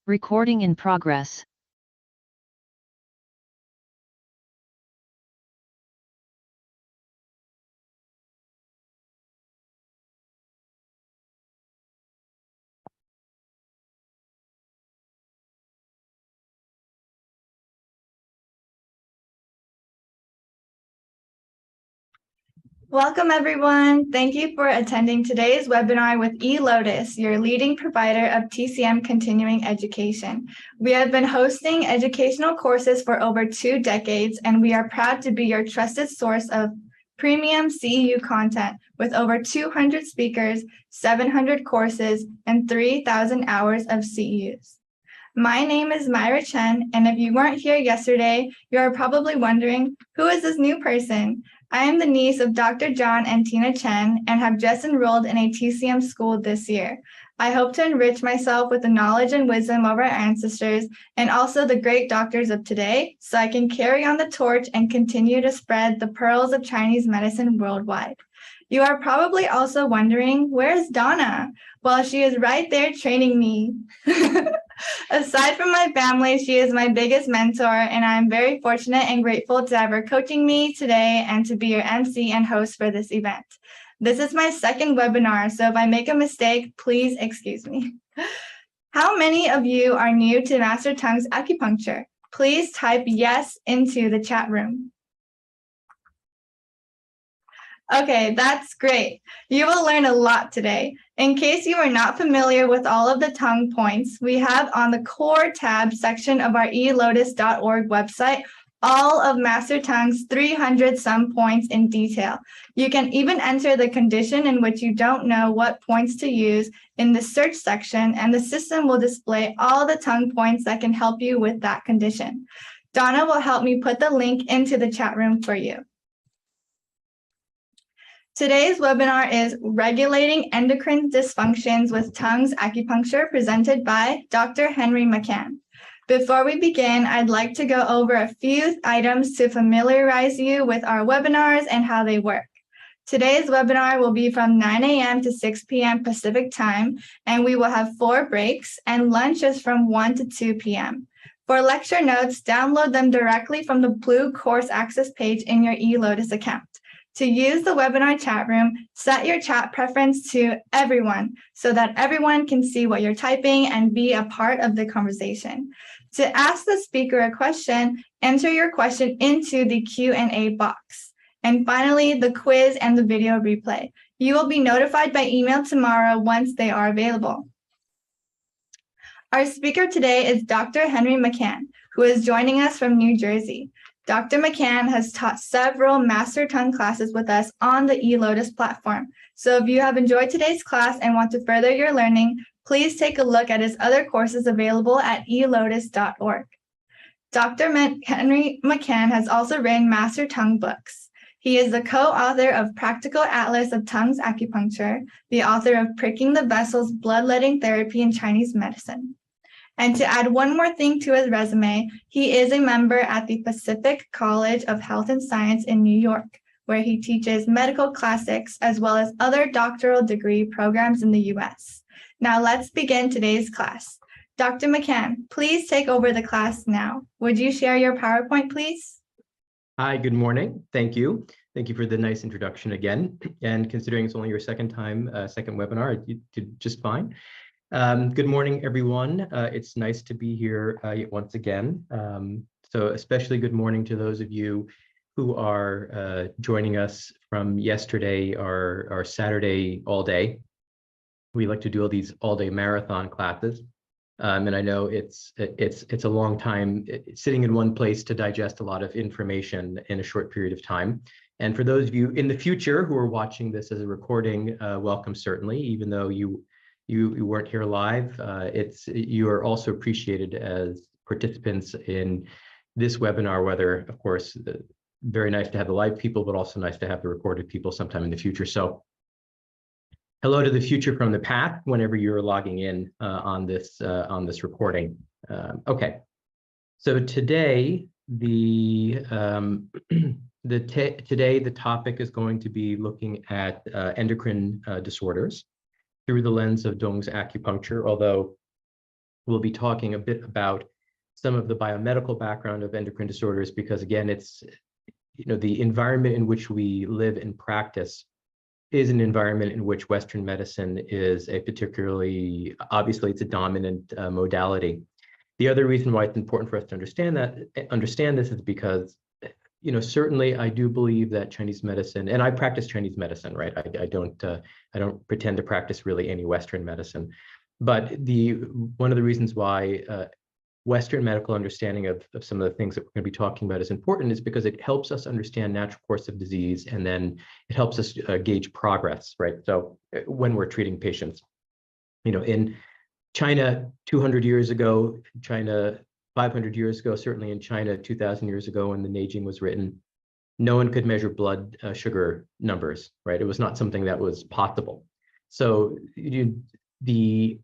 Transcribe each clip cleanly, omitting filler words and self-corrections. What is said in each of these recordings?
Recording in progress. Welcome, everyone. Thank you for attending today's webinar with eLotus, your leading provider of TCM continuing education. We have been hosting educational courses for over 2 decades, and we are proud to be your trusted source of premium CEU content with over 200 speakers, 700 courses, and 3,000 hours of CEUs. My name is Myra Chen, and if you weren't here yesterday, you are probably wondering, who is this new person? I am the niece of Dr. John and Tina Chen and have just enrolled in a TCM school this year. I hope to enrich myself with the knowledge and wisdom of our ancestors and also the great doctors of today so I can carry on the torch and continue to spread the pearls of Chinese medicine worldwide. You are probably also wondering, where is Donna? Well, she is right there training me. Aside from my family, she is my biggest mentor, and I'm very fortunate and grateful to have her coaching me today and to be your MC and host for this event. This is my second webinar, so if I make a mistake, please excuse me. How many of you are new to Master Tung's acupuncture? Please type yes into the chat room. Okay, that's great. You will learn a lot today. In case you are not familiar with all of the tongue points, we have on the core tab section of our elotus.org website all of Master Tung's 300 some points in detail. You can even enter the condition in which you don't know what points to use in the search section, and the system will display all the tongue points that can help you with that condition. Donna will help me put the link into the chat room for you. Today's webinar is Regulating Endocrine Dysfunctions with Tung's Acupuncture, presented by Dr. Henry McCann. Before we begin, I'd like to go over a few items to familiarize you with our webinars and how they work. Today's webinar will be from 9 a.m. to 6 p.m. Pacific time, and we will have 4 breaks, and lunch is from 1 to 2 p.m. For lecture notes, download them directly from the blue course access page in your eLotus account. To use the webinar chat room, set your chat preference to everyone so that everyone can see what you're typing and be a part of the conversation. To ask the speaker a question, enter your question into the Q&A box. And finally, the quiz and the video replay. You will be notified by email tomorrow once they are available. Our speaker today is Dr. Henry McCann, who is joining us from New Jersey. Dr. McCann has taught several Master Tung classes with us on the eLotus platform. So if you have enjoyed today's class and want to further your learning, please take a look at his other courses available at elotus.org. Dr. Henry McCann has also written Master Tung books. He is the co-author of Practical Atlas of Tung's Acupuncture, the author of Pricking the Vessels, Bloodletting Therapy in Chinese Medicine. And to add one more thing to his resume, he is a member at the Pacific College of Health and Science in New York, where he teaches medical classics as well as other doctoral degree programs in the U.S. Now let's begin today's class. Dr. McCann, please take over the class now. Would you share your PowerPoint, please? Hi, good morning. Thank you. Thank you for the nice introduction again. And considering it's only your second webinar, you did just fine. Good morning, everyone. It's nice to be here once again. So especially good morning to those of you who are joining us from yesterday, our Saturday all day. We like to do all these all-day marathon classes. And I know it's a long time sitting in one place to digest a lot of information in a short period of time. And for those of you in the future who are watching this as a recording, welcome certainly, even though you weren't here live. You are also appreciated as participants in this webinar, whether, of course, very nice to have the live people, but also nice to have the recorded people sometime in the future. So hello to the future from the past, whenever you're logging in on this recording. Okay, so today the topic is going to be looking at endocrine disorders through the lens of Tung's acupuncture, although we'll be talking a bit about some of the biomedical background of endocrine disorders, because again, it's, the environment in which we live and practice is an environment in which Western medicine is a particularly, obviously it's a dominant modality. The other reason why it's important for us to understand this is because, certainly I do believe that Chinese medicine, and I practice Chinese medicine, right? I don't pretend to practice really any Western medicine, but one of the reasons why Western medical understanding of some of the things that we're going to be talking about is important is because it helps us understand natural course of disease, and then it helps us gauge progress, right? So when we're treating patients, in China 200 years ago, China 500 years ago, certainly in China 2,000 years ago when the Neijing was written, no one could measure blood sugar numbers, right? It was not something that was possible. So the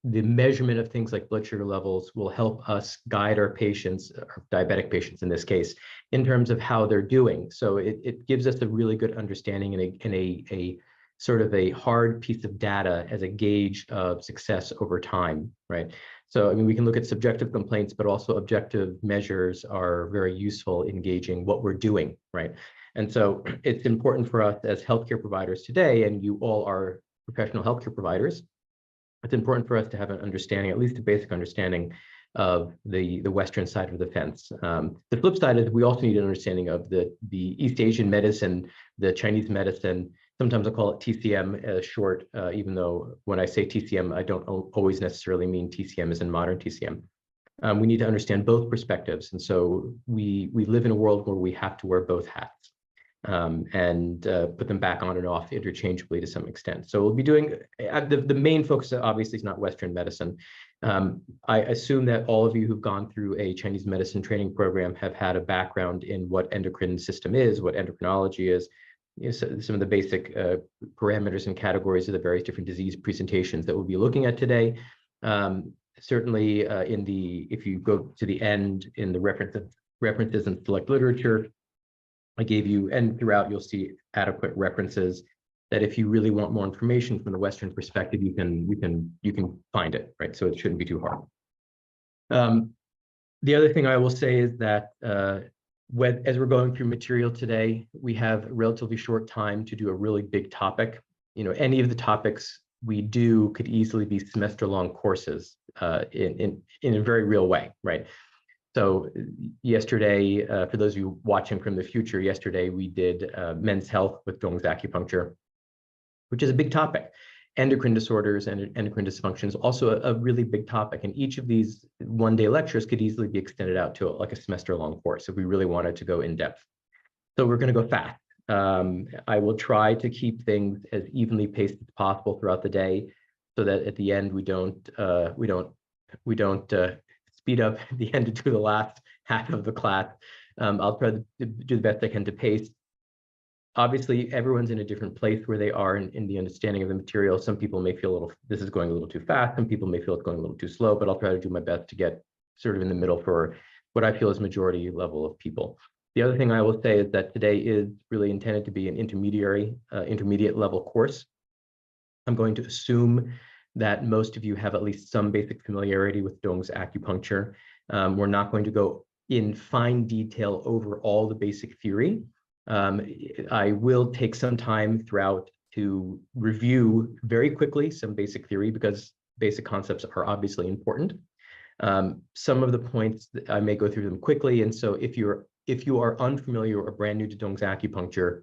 measurement of things like blood sugar levels will help us guide our patients, our diabetic patients in this case, in terms of how they're doing. So it gives us a really good understanding and a sort of a hard piece of data as a gauge of success over time, right? So, I mean, we can look at subjective complaints, but also objective measures are very useful in gauging what we're doing, right? And so it's important for us as healthcare providers today, and you all are professional healthcare providers, it's important for us to have an understanding, at least a basic understanding of the Western side of the fence. The flip side is we also need an understanding of the East Asian medicine, the Chinese medicine. Sometimes I call it TCM as short, even though when I say TCM, I don't always necessarily mean TCM as in modern TCM. We need to understand both perspectives. And so we live in a world where we have to wear both hats. And put them back on and off interchangeably to some extent. So we'll be doing, the main focus obviously is not Western medicine. I assume that all of you who've gone through a Chinese medicine training program have had a background in what endocrine system is, what endocrinology is, some of the basic parameters and categories of the various different disease presentations that we'll be looking at today. Certainly if you go to the end in the references and select literature, I gave you, and throughout you'll see adequate references that if you really want more information from the Western perspective, you can find it, right? So it shouldn't be too hard. The other thing I will say is that as we're going through material today, we have a relatively short time to do a really big topic. Any of the topics we do could easily be semester-long courses in a very real way, right? So yesterday, for those of you watching from the future, yesterday we did men's health with Tung's acupuncture, which is a big topic. Endocrine disorders and endocrine dysfunctions, also a really big topic. And each of these one-day lectures could easily be extended out to like a semester-long course if we really wanted to go in depth. So we're going to go fast. I will try to keep things as evenly paced as possible throughout the day, so that at the end we don't speed up at the end to do the last half of the class. I'll try to do the best I can to pace. Obviously, everyone's in a different place where they are in the understanding of the material. Some people may feel this is going a little too fast. Some people may feel it's going a little too slow, but I'll try to do my best to get sort of in the middle for what I feel is majority level of people. The other thing I will say is that today is really intended to be an intermediate level course. I'm going to assume that most of you have at least some basic familiarity with Tung's acupuncture. We're not going to go in fine detail over all the basic theory. I will take some time throughout to review very quickly some basic theory, because basic concepts are obviously important. Some of the points, I may go through them quickly. And so if you are unfamiliar or brand new to Tung's acupuncture,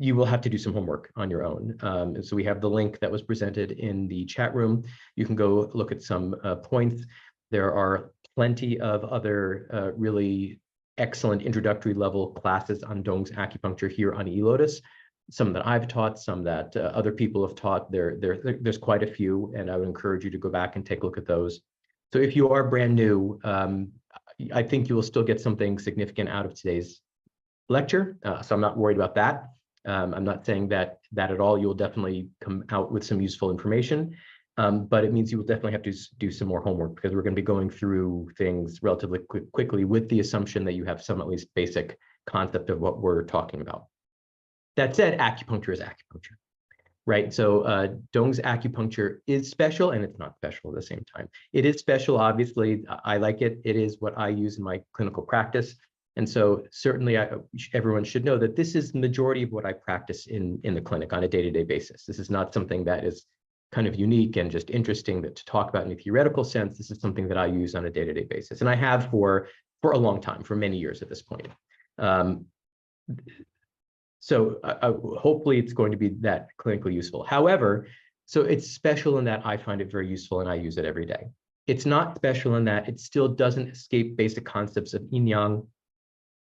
you will have to do some homework on your own. And so we have the link that was presented in the chat room. You can go look at some points. There are plenty of other really excellent introductory level classes on Tung's acupuncture here on eLotus. Some that I've taught, some that other people have taught. There's quite a few, and I would encourage you to go back and take a look at those. So if you are brand new, I think you will still get something significant out of today's lecture. So I'm not worried about that. I'm not saying that at all. You will definitely come out with some useful information, but it means you will definitely have to do some more homework, because we're going to be going through things relatively quickly with the assumption that you have some at least basic concept of what we're talking about. That said, acupuncture is acupuncture. right? So Tung's acupuncture is special, and it's not special at the same time. It is special, obviously. I like it. It is what I use in my clinical practice. And so certainly everyone should know that this is the majority of what I practice in the clinic on a day-to-day basis. This is not something that is kind of unique and just interesting to talk about in a theoretical sense. This is something that I use on a day-to-day basis. And I have for a long time, for many years at this point. So hopefully it's going to be that clinically useful. However, so it's special in that I find it very useful and I use it every day. It's not special in that it still doesn't escape basic concepts of yin yang,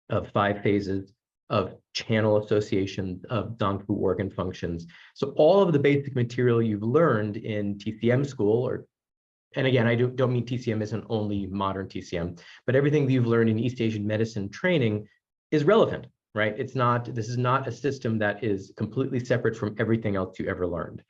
of 5 phases, of channel associations, of Zangfu organ functions. So all of the basic material you've learned in TCM school, and again, I don't mean TCM isn't only modern TCM, but everything that you've learned in East Asian medicine training is relevant, right? This is not a system that is completely separate from everything else you ever learned.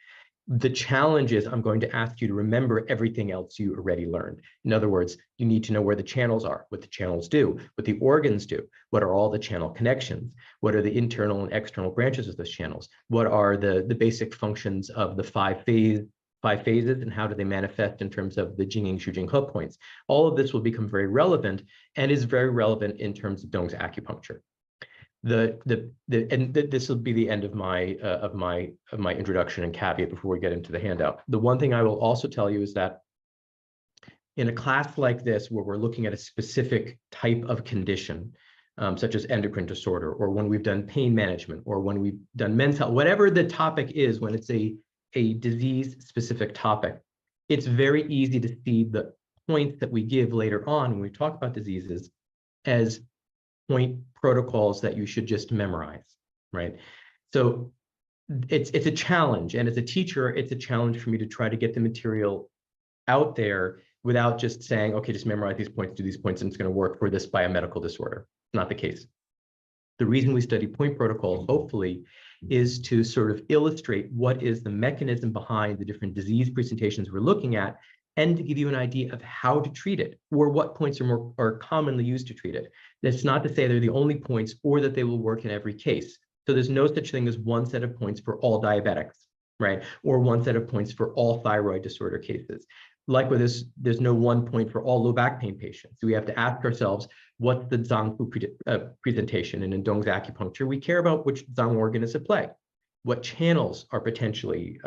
The challenge is I'm going to ask you to remember everything else you already learned. In other words, you need to know where the channels are, what the channels do, what the organs do, what are all the channel connections, what are the internal and external branches of those channels, what are the basic functions of the 5 phases, and how do they manifest in terms of the Jingyin, Shujing, He points. All of this will become very relevant and is very relevant in terms of Tung's acupuncture. This will be the end of my introduction and caveat before we get into the handout. The one thing I will also tell you is that in a class like this, where we're looking at a specific type of condition, such as endocrine disorder, or when we've done pain management, or when we've done men's health, whatever the topic is, when it's a disease-specific topic, it's very easy to see the points that we give later on when we talk about diseases as point protocols that you should just memorize, right? So it's a challenge, and as a teacher, it's a challenge for me to try to get the material out there without just saying, okay, just memorize these points, do these points, and it's going to work for this biomedical disorder. Not the case. The reason we study point protocols, hopefully, is to sort of illustrate what is the mechanism behind the different disease presentations we're looking at, and to give you an idea of how to treat it, or what points are commonly used to treat it. That's not to say they're the only points or that they will work in every case. So there's no such thing as one set of points for all diabetics, right? Or one set of points for all thyroid disorder cases. Likewise, there's no one point for all low back pain patients. So we have to ask ourselves, what's the Zangfu presentation? And in Tung's acupuncture, we care about which Zang organ is at play, what channels are potentially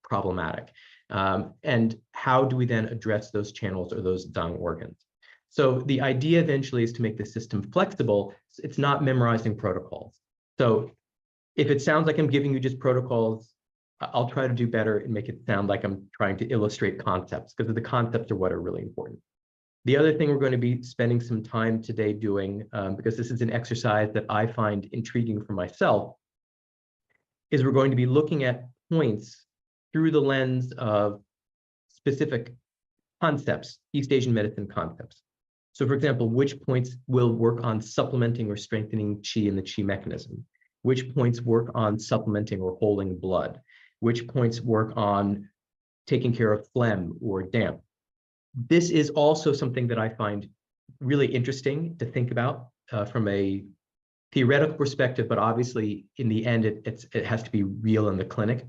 problematic, and how do we then address those channels or those Zang organs? So the idea eventually is to make the system flexible. It's not memorizing protocols. So if it sounds like I'm giving you just protocols, I'll try to do better and make it sound like I'm trying to illustrate concepts, because the concepts are what are really important. The other thing we're going to be spending some time today doing, because this is an exercise that I find intriguing for myself, is we're going to be looking at points through the lens of specific concepts, East Asian medicine concepts. So for example, which points will work on supplementing or strengthening qi in the qi mechanism? Which points work on supplementing or holding blood? Which points work on taking care of phlegm or damp? This is also something that I find really interesting to think about from a theoretical perspective, but obviously in the end, it has to be real in the clinic.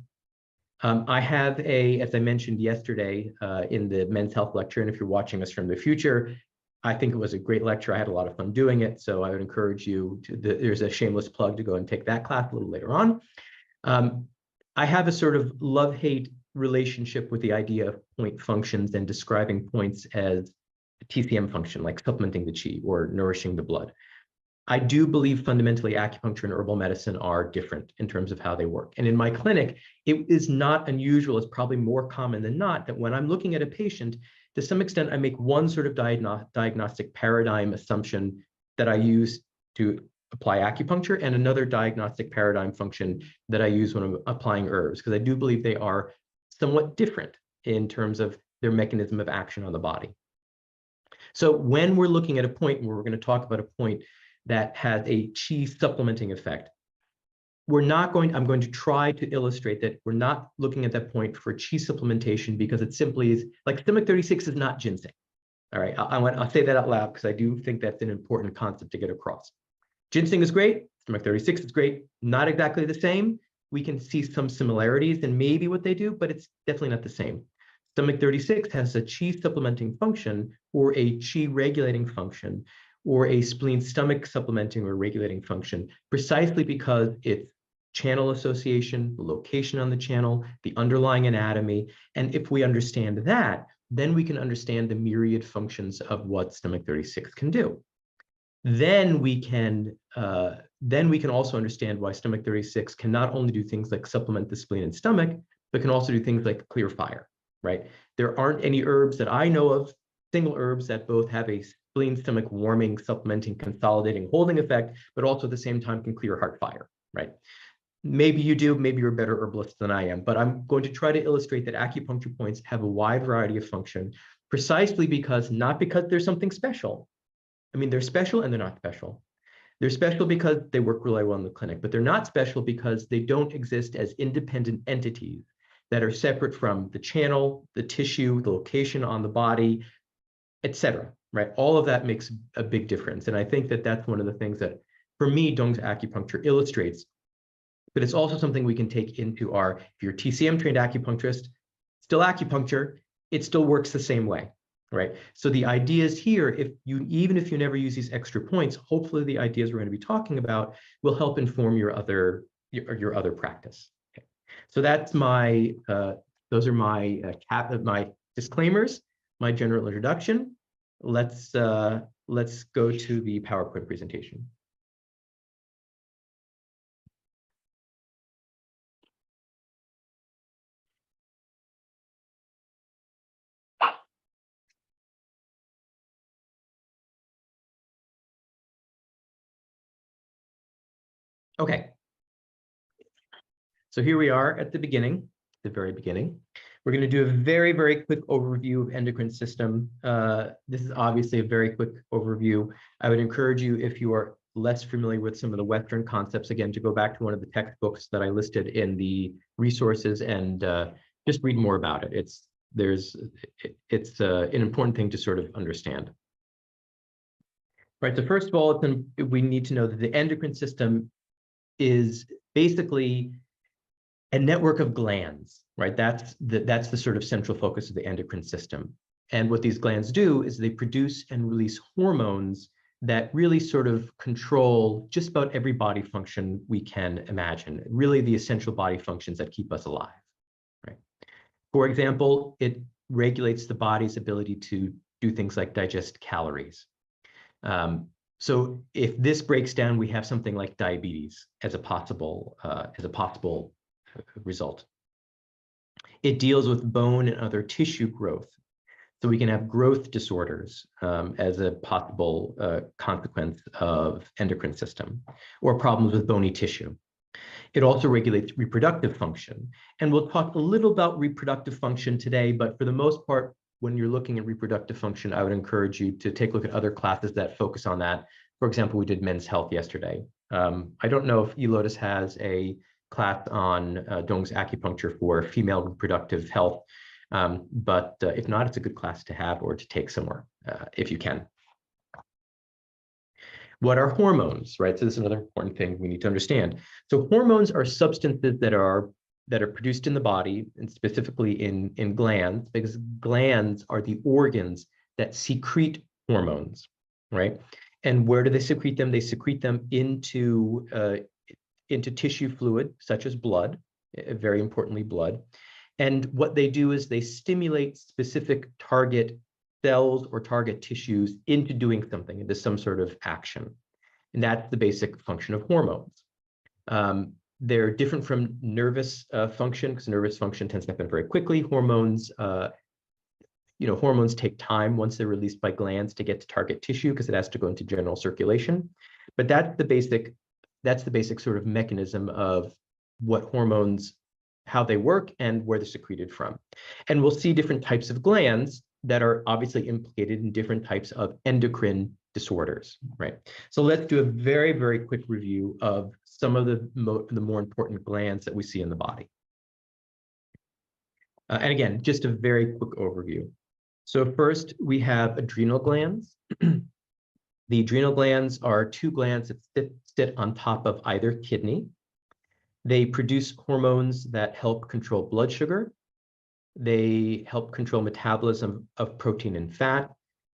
I have as I mentioned yesterday in the men's health lecture, and if you're watching us from the future, I think it was a great lecture. I had a lot of fun doing it. So I would encourage you there's a shameless plug to go and take that class a little later on. I have a sort of love-hate relationship with the idea of point functions and describing points as a TCM function, like supplementing the qi or nourishing the blood. I do believe fundamentally acupuncture and herbal medicine are different in terms of how they work. And in my clinic, it is not unusual, it's probably more common than not, that when I'm looking at a patient, to some extent, I make one sort of diagnostic paradigm assumption that I use to apply acupuncture, and another diagnostic paradigm function that I use when I'm applying herbs, because I do believe they are somewhat different in terms of their mechanism of action on the body. So when we're looking at a point where we're going to talk about a point that has a qi supplementing effect, I'm going to try to illustrate that we're not looking at that point for qi supplementation, because it simply is like stomach 36 is not ginseng. All right, I'll say that out loud because I do think that's an important concept to get across. Ginseng is great, stomach 36 is great, not exactly the same, we can see some similarities in maybe what they do, but it's definitely not the same. Stomach 36 has a qi supplementing function or a qi regulating function or a spleen stomach supplementing or regulating function, precisely because it's channel association, the location on the channel, the underlying anatomy. And if we understand that, then we can understand the myriad functions of what stomach 36 can do. Then we can also understand why stomach 36 can not only do things like supplement the spleen and stomach, but can also do things like clear fire, right? There aren't any herbs that I know of, single herbs that both have a spleen, stomach warming, supplementing, consolidating, holding effect, but also at the same time can clear heart fire, right? Maybe you do, maybe you're a better herbalist than I am, but I'm going to try to illustrate that acupuncture points have a wide variety of function, precisely because, not because there's something special. I mean, they're special and they're not special. They're special because they work really well in the clinic, but they're not special because they don't exist as independent entities that are separate from the channel, the tissue, the location on the body, etc. Right? All of that makes a big difference. And I think that that's one of the things that, for me, Tung's acupuncture illustrates. But it's also something we can take into our, if you're a TCM trained acupuncturist, still acupuncture, it still works the same way, right? So the ideas here, even if you never use these extra points, hopefully the ideas we're going to be talking about will help inform your other practice. Okay. So that's my, those are my my disclaimers, my general introduction. Let's go to the PowerPoint presentation. Okay. So here we are at the beginning, the very beginning. We're going to do a very, very quick overview of endocrine system. This is obviously a very quick overview. I would encourage you, if you are less familiar with some of the Western concepts, again, to go back to one of the textbooks that I listed in the resources and just read more about it. It's an important thing to sort of understand. Right, so first of all, we need to know that the endocrine system is basically a network of glands, right? That's the sort of central focus of the endocrine system. And what these glands do is they produce and release hormones that really sort of control just about every body function we can imagine, really the essential body functions that keep us alive, right? For example, it regulates the body's ability to do things like digest calories. So if this breaks down, we have something like diabetes as a possible result. It deals with bone and other tissue growth. So we can have growth disorders as a possible consequence of endocrine system, or problems with bony tissue. It also regulates reproductive function. And we'll talk a little about reproductive function today, but for the most part, when you're looking at reproductive function, I would encourage you to take a look at other classes that focus on that. For example, we did men's health yesterday. I don't know if eLotus has a class on Tung's acupuncture for female reproductive health, but if not, it's a good class to have or to take somewhere if you can. What are hormones, right? So this is another important thing we need to understand. So hormones are substances that are produced in the body, and specifically in glands, because glands are the organs that secrete hormones, right? And where do they secrete them? They secrete them into tissue fluid, such as blood, very importantly, blood. And what they do is they stimulate specific target cells or target tissues into doing something, into some sort of action. And that's the basic function of hormones. They're different from nervous function, because nervous function tends to happen very quickly. Hormones, hormones take time once they're released by glands to get to target tissue, because it has to go into general circulation. But that's the basic sort of mechanism of what hormones, how they work and where they're secreted from. And we'll see different types of glands that are obviously implicated in different types of endocrine disorders, right? So let's do a very, very quick review of some of the more important glands that we see in the body. And again, just a very quick overview. So first, we have adrenal glands. The adrenal glands are two glands that sit on top of either kidney. They produce hormones that help control blood sugar. They help control metabolism of protein and fat.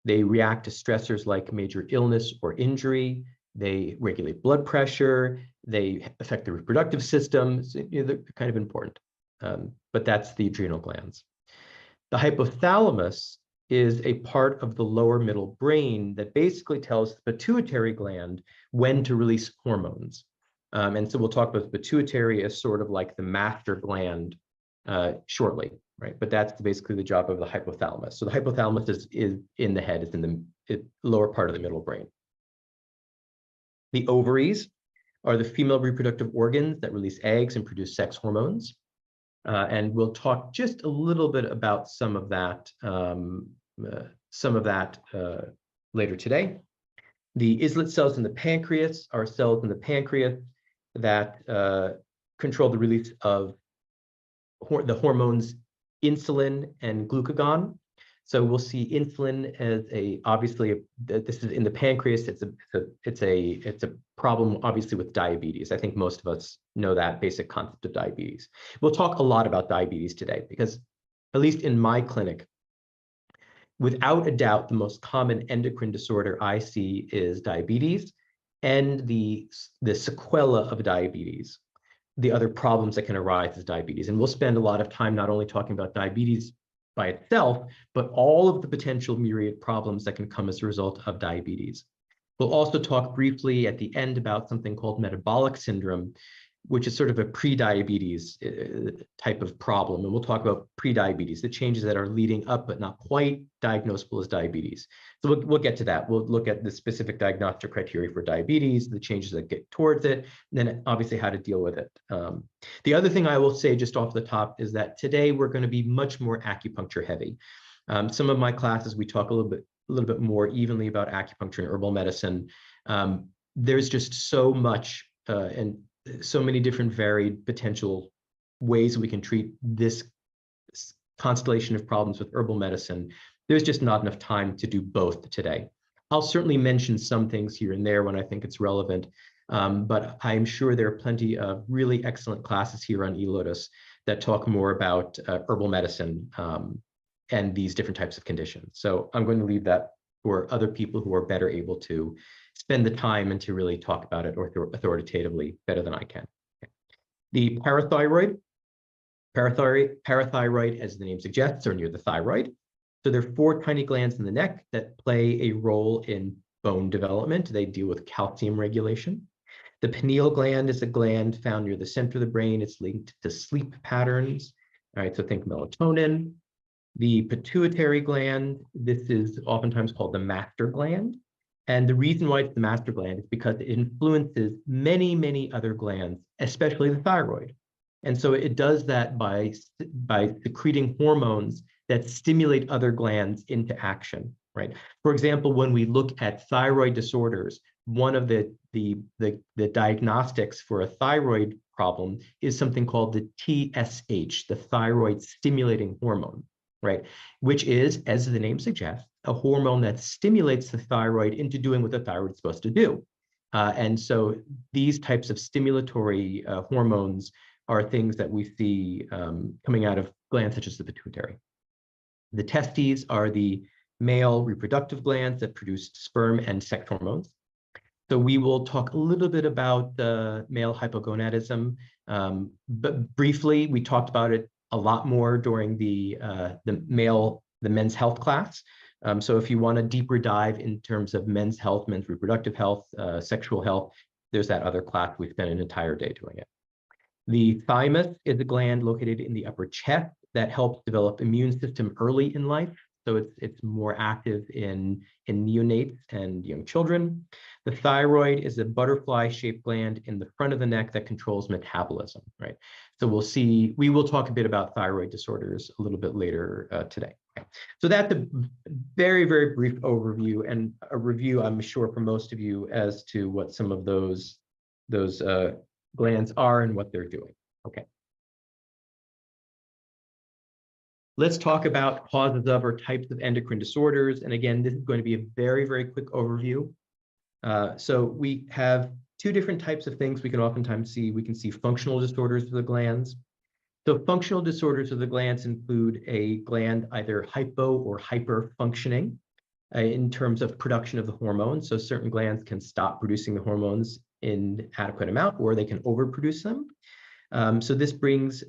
They react to stressors like major illness or injury. They regulate blood pressure. They affect the reproductive system. So, they're kind of important. But that's the adrenal glands. The hypothalamus is a part of the lower middle brain that basically tells the pituitary gland when to release hormones. And so we'll talk about the pituitary as sort of like the master gland shortly, right? But that's basically the job of the hypothalamus. So the hypothalamus is in the head, it's in the lower part of the middle brain. The ovaries are the female reproductive organs that release eggs and produce sex hormones. And we'll talk just a little bit about some of that later today. The islet cells in the pancreas are cells in the pancreas that control the release of the hormones insulin and glucagon. So we'll see insulin as obviously this is in the pancreas. It's a problem obviously with diabetes. I think most of us know that basic concept of diabetes. We'll talk a lot about diabetes today because, at least in my clinic, without a doubt, the most common endocrine disorder I see is diabetes and the sequela of diabetes. The other problems that can arise is diabetes. And we'll spend a lot of time not only talking about diabetes by itself, but all of the potential myriad problems that can come as a result of diabetes. We'll also talk briefly at the end about something called metabolic syndrome, which is sort of a pre-diabetes type of problem. And we'll talk about pre-diabetes, the changes that are leading up but not quite diagnosable as diabetes. So we'll get to that. We'll look at the specific diagnostic criteria for diabetes, the changes that get towards it, and then obviously how to deal with it. The other thing I will say just off the top is that today we're going to be much more acupuncture heavy. Some of my classes, we talk a little bit more evenly about acupuncture and herbal medicine. There's just so much and so many different varied potential ways we can treat this constellation of problems with herbal medicine. There's just not enough time to do both today. I'll certainly mention some things here and there when I think it's relevant, but I'm sure there are plenty of really excellent classes here on eLotus that talk more about herbal medicine and these different types of conditions. So I'm going to leave that for other people who are better able to spend the time and to really talk about it authoritatively better than I can. Okay. The parathyroid, as the name suggests, are near the thyroid. So there are 4 tiny glands in the neck that play a role in bone development. They deal with calcium regulation. The pineal gland is a gland found near the center of the brain. It's linked to sleep patterns. All right, so think melatonin. The pituitary gland, this is oftentimes called the master gland. And the reason why it's the master gland is because it influences many, many other glands, especially the thyroid. And so it does that by secreting hormones that stimulate other glands into action, right? For example, when we look at thyroid disorders, one of the diagnostics for a thyroid problem is something called the TSH, the thyroid stimulating hormone, right? Which is, as the name suggests, a hormone that stimulates the thyroid into doing what the thyroid is supposed to do. And so these types of stimulatory hormones are things that we see coming out of glands such as the pituitary. The testes are the male reproductive glands that produce sperm and sex hormones. So we will talk a little bit about the male hypogonadism, but briefly, we talked about it a lot more during the men's health class. So if you want a deeper dive in terms of men's health, men's reproductive health, sexual health, there's that other class. We spent an entire day doing it. The thymus is a gland located in the upper chest that helps develop immune system early in life. So it's more active in neonates and young children. The thyroid is a butterfly-shaped gland in the front of the neck that controls metabolism, right? So we will talk a bit about thyroid disorders a little bit later today. Okay. So that's a very, very brief overview and a review, I'm sure, for most of you as to what some of those glands are and what they're doing. Okay. Let's talk about causes of or types of endocrine disorders. And again, this is going to be a very, very quick overview. So we have two different types of things we can oftentimes see. We can see functional disorders of the glands. So functional disorders of the glands include a gland either hypo or hyper functioning in terms of production of the hormones. So certain glands can stop producing the hormones in adequate amount, or they can overproduce them. So this brings,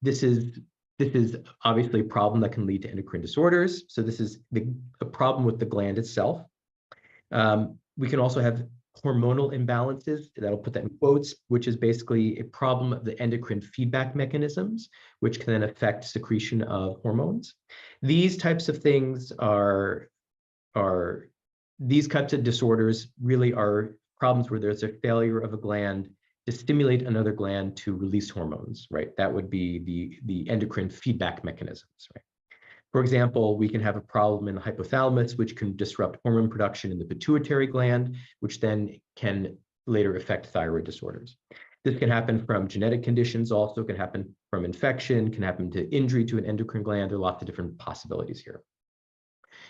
this is obviously a problem that can lead to endocrine disorders. So this is a problem with the gland itself. We can also have hormonal imbalances, that'll put that in quotes, which is basically a problem of the endocrine feedback mechanisms, which can then affect secretion of hormones. These types of things these types of disorders really are problems where there's a failure of a gland to stimulate another gland to release hormones, right? That would be the endocrine feedback mechanisms, right? For example, we can have a problem in the hypothalamus, which can disrupt hormone production in the pituitary gland, which then can later affect thyroid disorders. This can happen from genetic conditions, also can happen from infection, can happen to injury to an endocrine gland. There are lots of different possibilities here.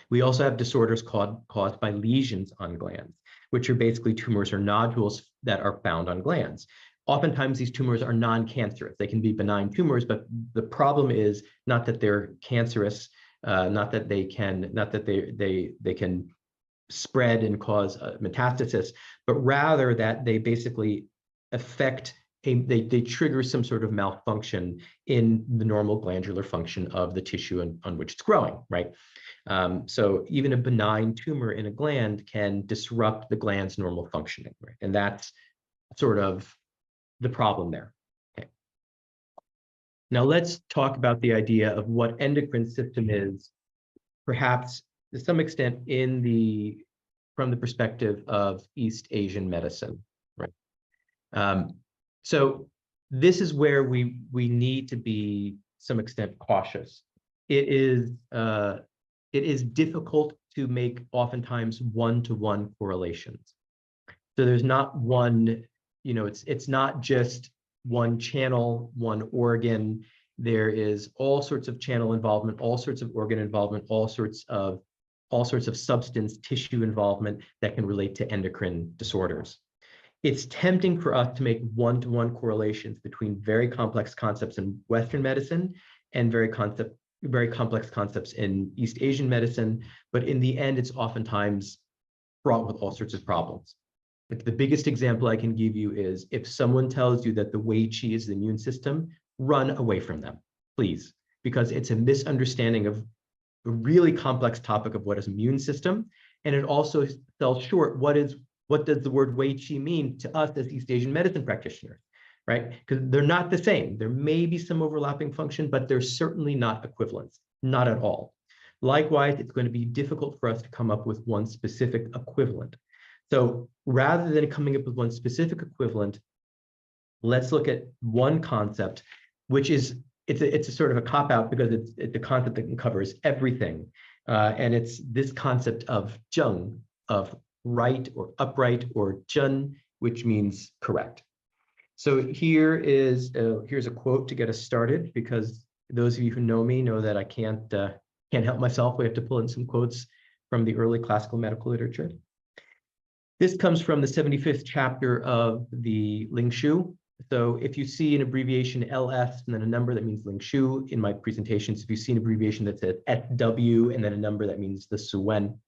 We also have disorders caused by lesions on glands, which are basically tumors or nodules that are found on glands. Oftentimes, these tumors are non-cancerous. They can be benign tumors, but the problem is not that they're cancerous, not that they can spread and cause metastasis, but rather that they basically affect they trigger some sort of malfunction in the normal glandular function of the tissue on which it's growing, right? So even a benign tumor in a gland can disrupt the gland's normal functioning, right? And that's sort of the problem there. Okay. Now let's talk about the idea of what endocrine system is, perhaps to some extent from the perspective of East Asian medicine, right? So this is where we need to be, some extent, cautious. It is difficult to make oftentimes one-to-one correlations. So there's not one, it's not just one channel, one organ. There is all sorts of channel involvement, all sorts of organ involvement, all sorts of substance tissue involvement that can relate to endocrine disorders. It's tempting for us to make one-to-one correlations between very complex concepts in Western medicine and very complex concepts in East Asian medicine, but in the end, it's oftentimes fraught with all sorts of problems. Like the biggest example I can give you is if someone tells you that the Wei Qi is the immune system, run away from them, please, because it's a misunderstanding of a really complex topic of what is immune system, and it also sells short what does the word Wei Qi mean to us as East Asian medicine practitioners, right? Because they're not the same. There may be some overlapping function, but they're certainly not equivalents, not at all. Likewise, it's going to be difficult for us to come up with one specific equivalent. So rather than coming up with one specific equivalent, let's look at one concept, which is, it's a sort of a cop-out because it's a concept that covers everything. And it's this concept of zheng, of right or upright, or zhen, which means correct. So here's a quote to get us started, because those of you who know me know that I can't help myself. We have to pull in some quotes from the early classical medical literature. This comes from the 75th chapter of the Ling Shu. So if you see an abbreviation LS and then a number, that means Ling Shu. In my presentations, if you see an abbreviation that says SW and then a number, that means the Su Wen.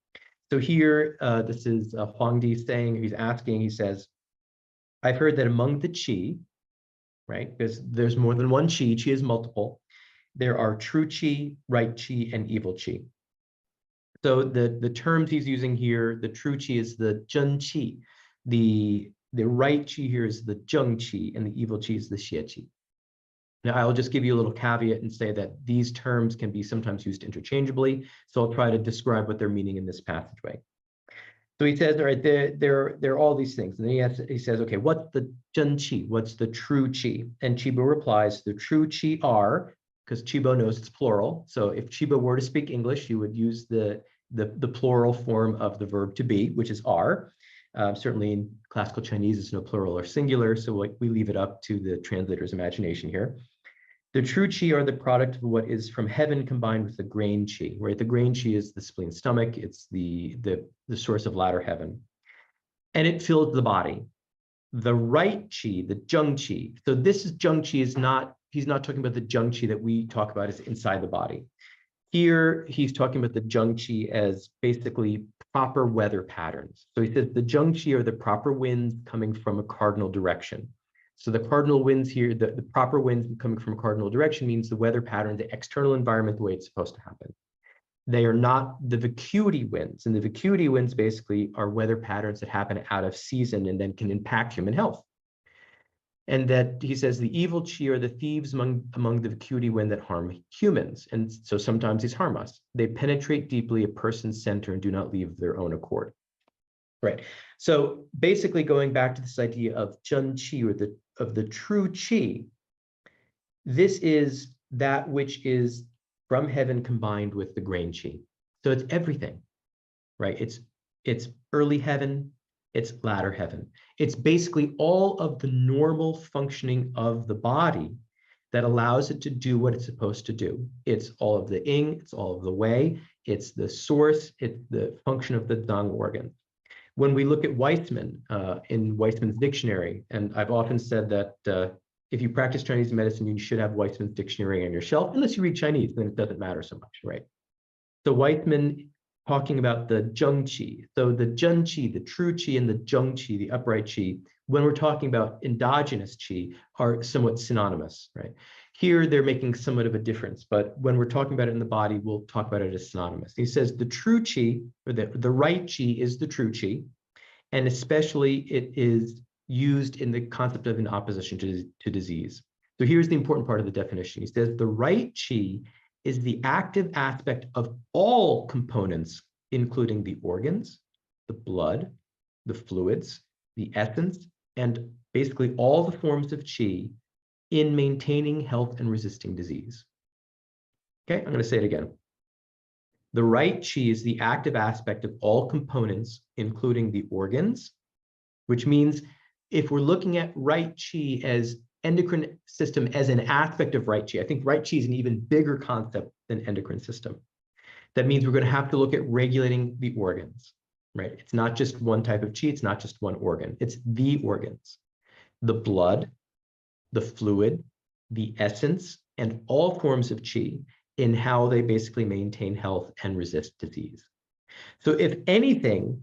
So here, this is Huangdi saying, he says, I've heard that among the qi, right, because there's more than one qi is multiple, there are true qi, right qi, and evil qi. So the terms he's using here, the true qi is the zhen qi, the right qi here is the zheng qi, and the evil qi is the xie qi. Now, I'll just give you a little caveat and say that these terms can be sometimes used interchangeably, so I'll try to describe what they're meaning in this passageway. So he says, all right, there are all these things. And then he says, okay, what's the zhen qi? What's the true qi? And Chibo replies, the true qi are, because Chibo knows it's plural. So if Chibo were to speak English, you would use the plural form of the verb to be, which is are. Certainly in classical Chinese, it's no plural or singular. So we leave it up to the translator's imagination here. The true qi are the product of what is from heaven combined with the grain qi, right? The grain qi is the spleen stomach. It's the source of latter heaven. And it fills the body. the right qi, the zheng qi. So this is zheng qi is not, he's not talking about the zheng qi that we talk about as inside the body. Here, he's talking about the zheng qi as basically proper weather patterns. So he says the zheng qi are the proper winds coming from a cardinal direction. So the cardinal winds here, the proper winds coming from a cardinal direction means the weather pattern, the external environment, the way it's supposed to happen. They are not the vacuity winds. And the vacuity winds basically are weather patterns that happen out of season and then can impact human health. And that he says the evil qi are the thieves among the vacuity wind that harm humans. And so sometimes these harm us. They penetrate deeply a person's center and do not leave of their own accord. Right. So basically going back to this idea of zheng qi, or of the true qi, this is that which is from heaven combined with the grain qi. So it's everything, right? It's early heaven, it's latter heaven. It's basically all of the normal functioning of the body that allows it to do what it's supposed to do. It's all of the ing, it's all of the wei, it's the source, it's the function of the dung organ. When we look at Weissman, in Weissman's dictionary, and I've often said that if you practice Chinese medicine, you should have Weissman's dictionary on your shelf, unless you read Chinese, then it doesn't matter so much, right? So Weissman talking about the zheng qi. So the zheng qi, the true qi, and the zheng qi, the upright qi, when we're talking about endogenous qi, are somewhat synonymous, right? Here, they're making somewhat of a difference, but when we're talking about it in the body, we'll talk about it as synonymous. He says the true qi, or the right qi, is the true qi, and especially it is used in the concept of in opposition to disease. So here's the important part of the definition. He says the right qi is the active aspect of all components, including the organs, the blood, the fluids, the essence, and basically all the forms of qi in maintaining health and resisting disease. Okay, I'm going to say it again. The right qi is the active aspect of all components, including the organs, which means if we're looking at right qi as endocrine system as an aspect of right qi, I think right qi is an even bigger concept than endocrine system. That means we're going to have to look at regulating the organs, right? It's not just one type of qi, it's not just one organ, it's the organs, the blood, the fluid, the essence, and all forms of qi in how they basically maintain health and resist disease. So if anything,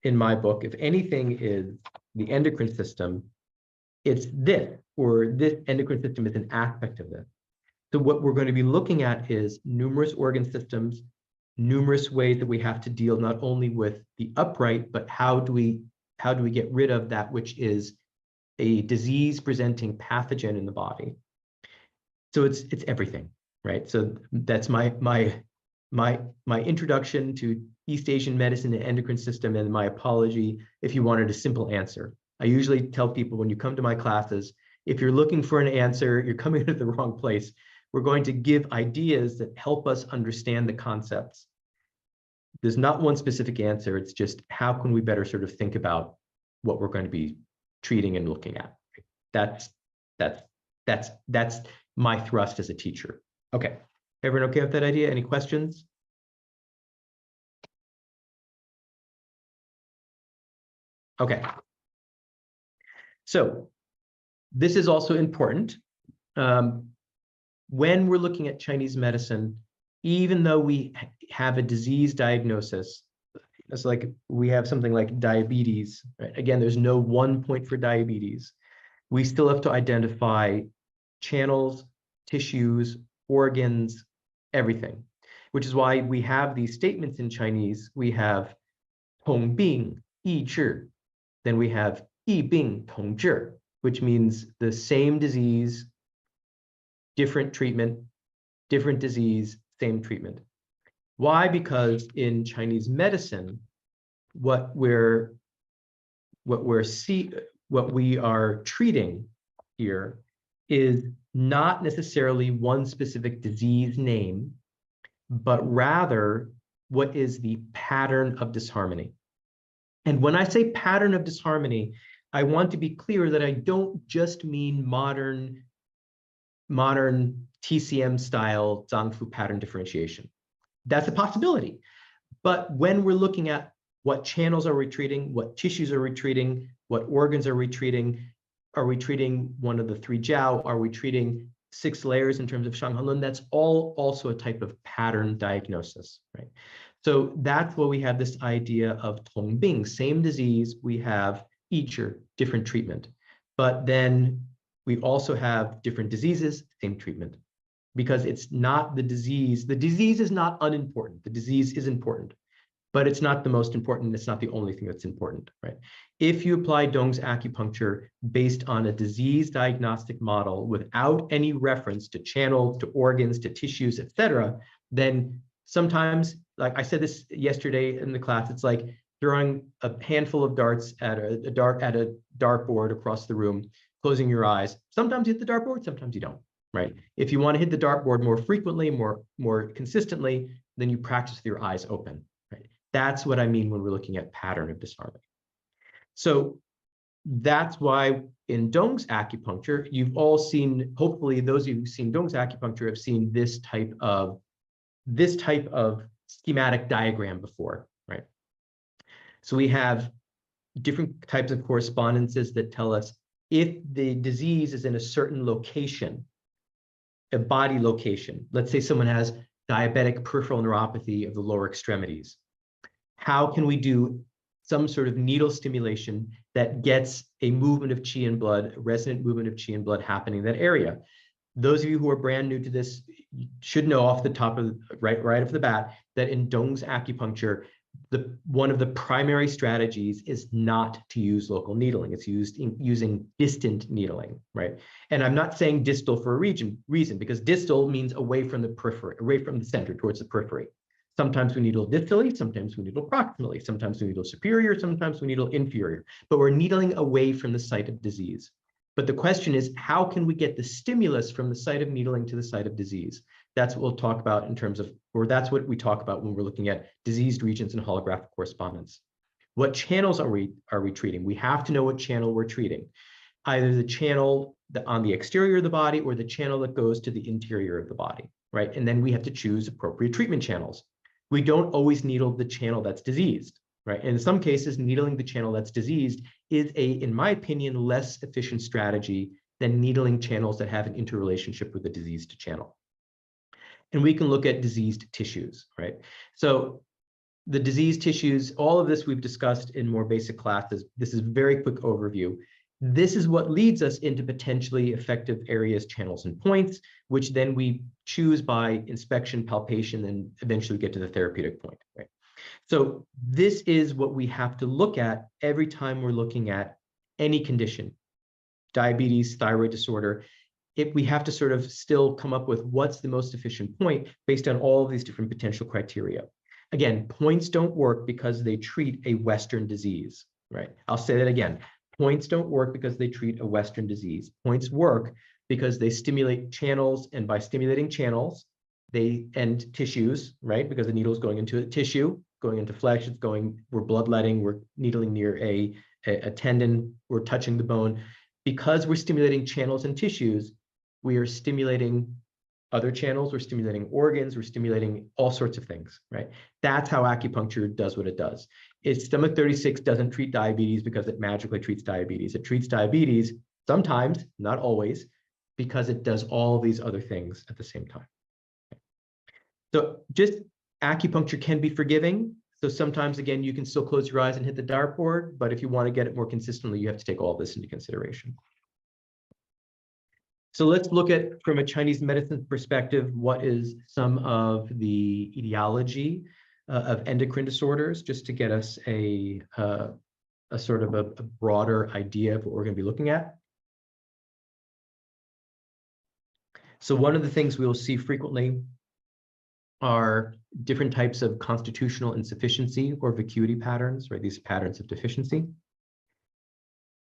in my book, if anything is the endocrine system, it's this, or this endocrine system is an aspect of this. So what we're going to be looking at is numerous organ systems, numerous ways that we have to deal not only with the upright, but how do we get rid of that which is a disease presenting pathogen in the body. So it's everything, right? So that's my introduction to East Asian medicine and endocrine system, and my apology if you wanted a simple answer. I usually tell people when you come to my classes, if you're looking for an answer, you're coming to the wrong place. We're going to give ideas that help us understand the concepts. There's not one specific answer. It's just how can we better sort of think about what we're going to be treating and looking at. That's my thrust as a teacher. Okay, everyone okay with that idea? Any questions? Okay. So this is also important. When we're looking at Chinese medicine, even though we have a disease diagnosis, it's like we have something like diabetes, right? Again, there's no one point for diabetes. We still have to identify channels, tissues, organs, everything, which is why we have these statements in Chinese. We have Tong Bing, Yi Zhi. Then we have Yi Bing, Tong Zhi, which means the same disease, different treatment, different disease, same treatment. Why? Because in Chinese medicine, what we are treating here is not necessarily one specific disease name, but rather what is the pattern of disharmony. And when I say pattern of disharmony, I want to be clear that I don't just mean modern TCM style Zangfu pattern differentiation. That's a possibility. But when we're looking at what channels are we treating, what tissues are we treating, What organs are we treating? Are we treating one of the three jiao? Are we treating 6 layers in terms of Shanghanlun? That's all also a type of pattern diagnosis, right? So that's what we have this idea of Tongbing, same disease, we have each or different treatment. But then we also have different diseases, same treatment. Because it's not the disease. The disease is not unimportant. The disease is important, but it's not the most important. It's not the only thing that's important, right? If you apply Dong's acupuncture based on a disease diagnostic model without any reference to channels, to organs, to tissues, et cetera, then sometimes, like I said this yesterday in the class, it's like throwing a handful of darts at a dartboard across the room, closing your eyes. Sometimes you hit the dartboard, sometimes you don't. Right. If you want to hit the dartboard more frequently, more consistently, then you practice with your eyes open. Right. That's what I mean when we're looking at pattern of disharmony. So that's why in Dong's acupuncture, you've all seen, hopefully those of you who've seen Dong's acupuncture have seen this type of schematic diagram before, right? So we have different types of correspondences that tell us if the disease is in a certain location, a body location. Let's say someone has diabetic peripheral neuropathy of the lower extremities. How can we do some sort of needle stimulation that gets a movement of qi and blood, a resonant movement of qi and blood happening in that area? Those of you who are brand new to this should know off the top of right off the bat that in Dong's acupuncture, one of the primary strategies is not to use local needling. It's using distant needling, right? And I'm not saying distal for a reason, because distal means away from the periphery, away from the center towards the periphery. Sometimes we needle distally, sometimes we needle proximally, sometimes we needle superior, sometimes we needle inferior, but we're needling away from the site of disease. But the question is, how can we get the stimulus from the site of needling to the site of disease? That's what we'll talk about in terms of, or that's what we talk about when we're looking at diseased regions and holographic correspondence. What channels are we treating? We have to know what channel we're treating. Either the channel on the exterior of the body or the channel that goes to the interior of the body, right? And then we have to choose appropriate treatment channels. We don't always needle the channel that's diseased, right? And in some cases, needling the channel that's diseased is in my opinion, less efficient strategy than needling channels that have an interrelationship with the diseased channel. And we can look at diseased tissues, right? So the diseased tissues, all of this we've discussed in more basic classes. This is a very quick overview. This is what leads us into potentially effective areas, channels, and points, which then we choose by inspection, palpation, and eventually get to the therapeutic point, right? So this is what we have to look at every time we're looking at any condition, diabetes, thyroid disorder. If we have to sort of still come up with what's the most efficient point based on all of these different potential criteria. Again, points don't work because they treat a Western disease, right? I'll say that again. Points don't work because they treat a Western disease. Points work because they stimulate channels, and by stimulating channels, they end tissues, right? Because the needle is going into a tissue, going into flesh, it's going, we're bloodletting, we're needling near a tendon, we're touching the bone. Because we're stimulating channels and tissues, we are stimulating other channels, we're stimulating organs, we're stimulating all sorts of things, right? That's how acupuncture does what it does. Stomach 36 doesn't treat diabetes because it magically treats diabetes. It treats diabetes sometimes, not always, because it does all these other things at the same time. So just acupuncture can be forgiving. So sometimes, again, you can still close your eyes and hit the dartboard, but if you want to get it more consistently, you have to take all this into consideration. So let's look at, from a Chinese medicine perspective, what is some of the etiology of endocrine disorders, just to get us a sort of a broader idea of what we're going to be looking at. So one of the things we will see frequently are different types of constitutional insufficiency or vacuity patterns, right? These patterns of deficiency.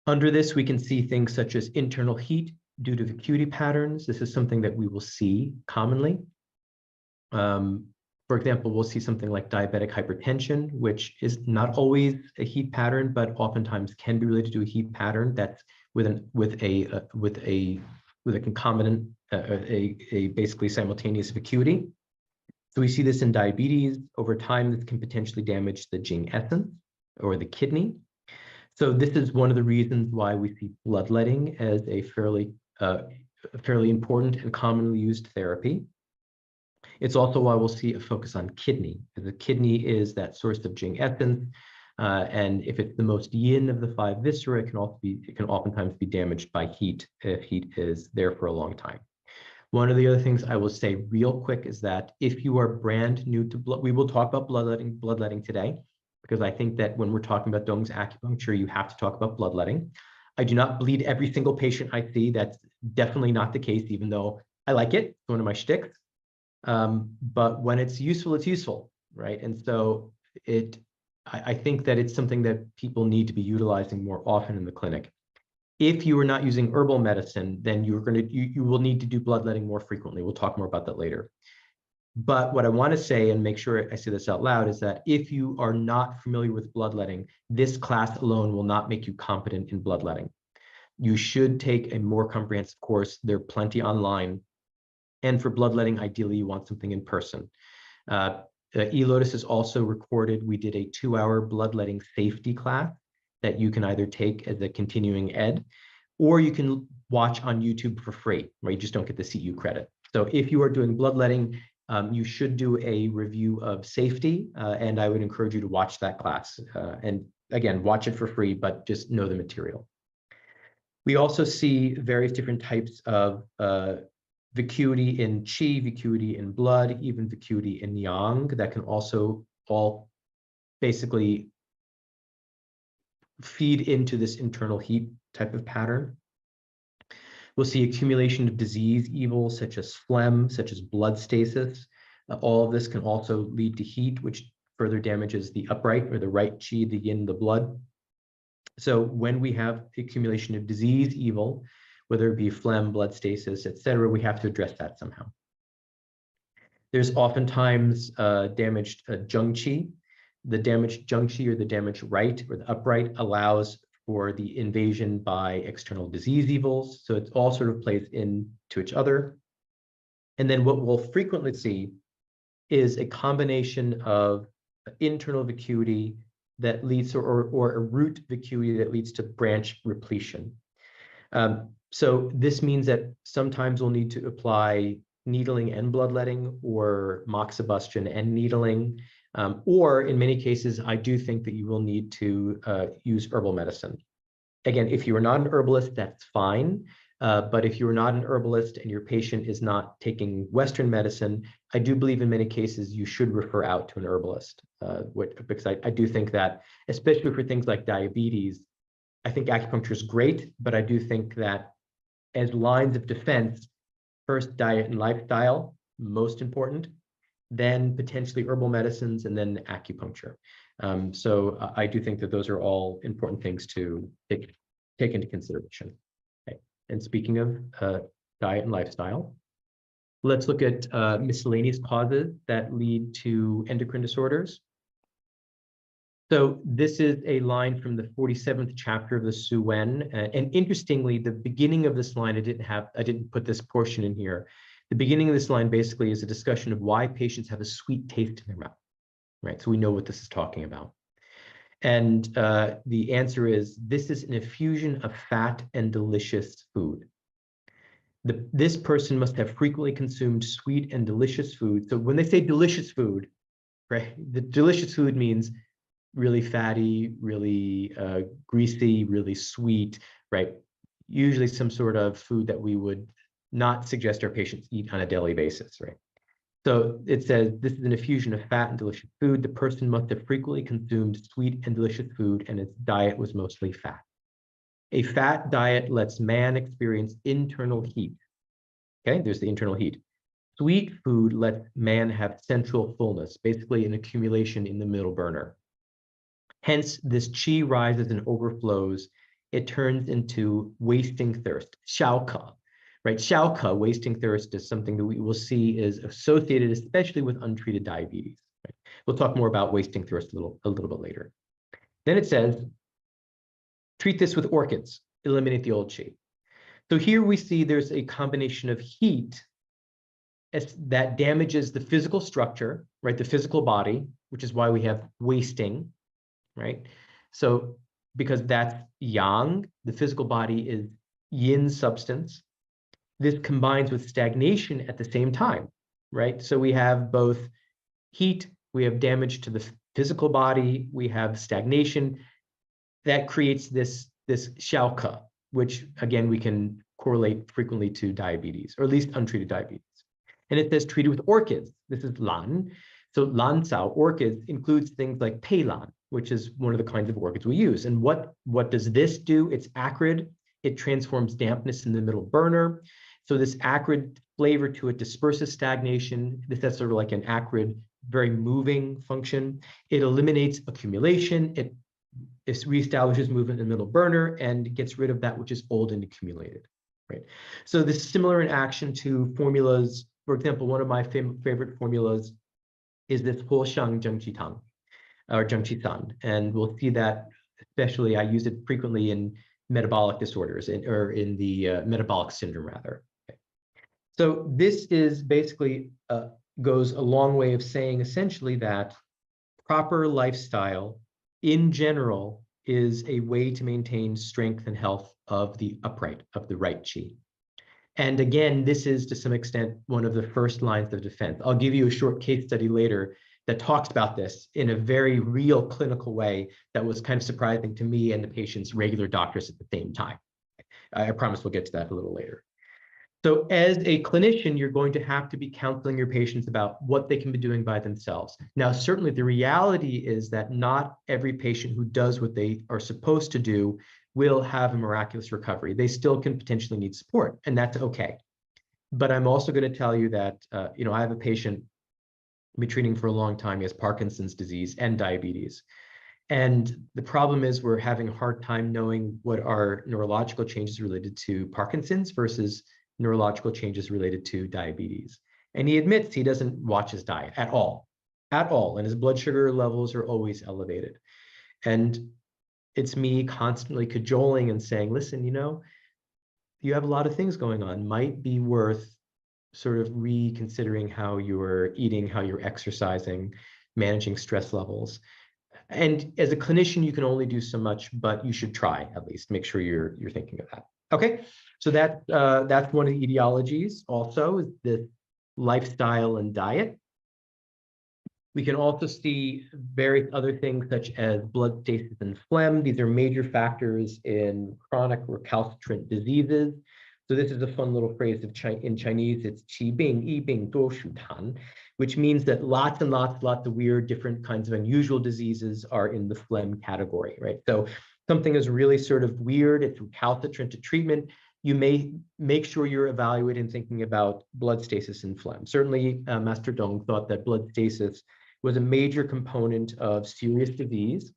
Under this, we can see things such as internal heat due to vacuity patterns. This is something that we will see commonly. For example, we'll see something like diabetic hypertension, which is not always a heat pattern, but oftentimes can be related to a heat pattern that's with a concomitant, a basically simultaneous vacuity. So we see this in diabetes. Over time, this can potentially damage the Jing essence or the kidney. So this is one of the reasons why we see bloodletting as a fairly important and commonly used therapy. It's also why we'll see a focus on kidney, because the kidney is that source of Jing essence, and if it's the most yin of the 5 viscera, it can oftentimes be damaged by heat if heat is there for a long time. One of the other things I will say real quick is that if you are brand new to blood, we will talk about bloodletting today, because I think that when we're talking about Tung's acupuncture, you have to talk about bloodletting. I do not bleed every single patient I see. That's definitely not the case, even though I like it. It's one of my shticks. But when it's useful, right? And so I think that it's something that people need to be utilizing more often in the clinic. If you are not using herbal medicine, then you will need to do bloodletting more frequently. We'll talk more about that later. But what I want to say, and make sure I say this out loud, is that if you are not familiar with bloodletting, this class alone will not make you competent in bloodletting. You should take a more comprehensive course. There are plenty online. And for bloodletting, ideally, you want something in person. eLotus is also recorded. We did a 2-hour bloodletting safety class that you can either take as a continuing ed, or you can watch on YouTube for free, right? You just don't get the CEU credit. So if you are doing bloodletting, you should do a review of safety, and I would encourage you to watch that class. And again, watch it for free, but just know the material. We also see various different types of vacuity in qi, vacuity in blood, even vacuity in yang, that can also all basically feed into this internal heat type of pattern. We'll see accumulation of disease evils such as phlegm, such as blood stasis. All of this can also lead to heat, which further damages the upright or the right qi, the yin, the blood. So when we have accumulation of disease evil, whether it be phlegm, blood stasis, etc., we have to address that somehow. There's oftentimes damaged zheng qi. The damaged zheng qi, or the damaged right or the upright, allows for the invasion by external disease evils. So it all sort of plays into each other. And then what we'll frequently see is a combination of internal vacuity that leads to, or a root vacuity that leads to branch repletion. So this means that sometimes we'll need to apply needling and bloodletting, or moxibustion and needling, or in many cases, I do think that you will need to use herbal medicine. Again, if you are not an herbalist, that's fine. But if you're not an herbalist and your patient is not taking Western medicine, I do believe in many cases you should refer out to an herbalist, because I do think that, especially for things like diabetes, I think acupuncture is great, but I do think that as lines of defense, first diet and lifestyle, most important, then potentially herbal medicines, and then acupuncture. So I do think that those are all important things to take into consideration. Okay. And speaking of diet and lifestyle, let's look at miscellaneous causes that lead to endocrine disorders. So this is a line from the 47th chapter of the Su Wen. And interestingly, the beginning of this line, I didn't put this portion in here. The beginning of this line basically is a discussion of why patients have a sweet taste in their mouth, right? So we know what this is talking about. And the answer is, this is an effusion of fat and delicious food. This person must have frequently consumed sweet and delicious food. So when they say delicious food, right, the delicious food means really fatty, really greasy, really sweet, right? Usually some sort of food that we would not suggest our patients eat on a daily basis, right? So it says, this is an effusion of fat and delicious food. The person must have frequently consumed sweet and delicious food, and its diet was mostly fat. A fat diet lets man experience internal heat. Okay, there's the internal heat. Sweet food lets man have central fullness, basically an accumulation in the middle burner. Hence, this qi rises and overflows. It turns into wasting thirst, xiaoke, right? Xiaoke, wasting thirst, is something that we will see is associated especially with untreated diabetes. Right? We'll talk more about wasting thirst a little bit later. Then it says, treat this with orchids, eliminate the old qi. So here we see there's a combination of heat that damages the physical structure, right? The physical body, which is why we have wasting, right? So because that's yang. The physical body is yin substance. This combines with stagnation at the same time, right? So we have both heat, we have damage to the physical body, we have stagnation. That creates this xiaoke, which again, we can correlate frequently to diabetes, or at least untreated diabetes. And it says treated with orchids. This is lan. So lan cao, orchids, includes things like peilan, which is one of the kinds of orchids we use. And what does this do? It's acrid. It transforms dampness in the middle burner. So this acrid flavor to it disperses stagnation. This has sort of like an acrid, very moving function. It eliminates accumulation. It reestablishes movement in the middle burner and gets rid of that which is old and accumulated, right? So this is similar in action to formulas. For example, one of my favorite formulas is this Huoshang Zhengqi Tang, or Zhengqi San, and we'll see that, especially I use it frequently in metabolic disorders, or in the metabolic syndrome rather. Okay. So this is basically goes a long way of saying essentially that proper lifestyle in general is a way to maintain strength and health of the upright, of the right chi. And again, this is to some extent one of the first lines of defense. I'll give you a short case study later that talks about this in a very real clinical way that was kind of surprising to me and the patient's regular doctors at the same time. I promise we'll get to that a little later. So as a clinician, you're going to have to be counseling your patients about what they can be doing by themselves. Now, certainly the reality is that not every patient who does what they are supposed to do will have a miraculous recovery. They still can potentially need support, and that's okay. But I'm also going to tell you that, I have a patient I've been treating for a long time. He has Parkinson's disease and diabetes. And the problem is we're having a hard time knowing what are neurological changes related to Parkinson's versus neurological changes related to diabetes. And he admits he doesn't watch his diet at all, and his blood sugar levels are always elevated. And it's me constantly cajoling and saying, listen, you have a lot of things going on, might be worth sort of reconsidering how you're eating, how you're exercising, managing stress levels. And as a clinician, you can only do so much, but you should try at least. Make sure you're thinking of that. Okay, so that's one of the etiologies. Also, is the lifestyle and diet. We can also see various other things such as blood stasis and phlegm. These are major factors in chronic recalcitrant diseases. So this is a fun little phrase in Chinese. It's qi bing, yi bing, duo shu tan, which means that lots and lots of weird, different kinds of unusual diseases are in the phlegm category, right? So something is really sort of weird, it's recalcitrant to treatment, you may make sure you're evaluating, thinking about blood stasis and phlegm. Certainly, Master Tung thought that blood stasis was a major component of serious disease,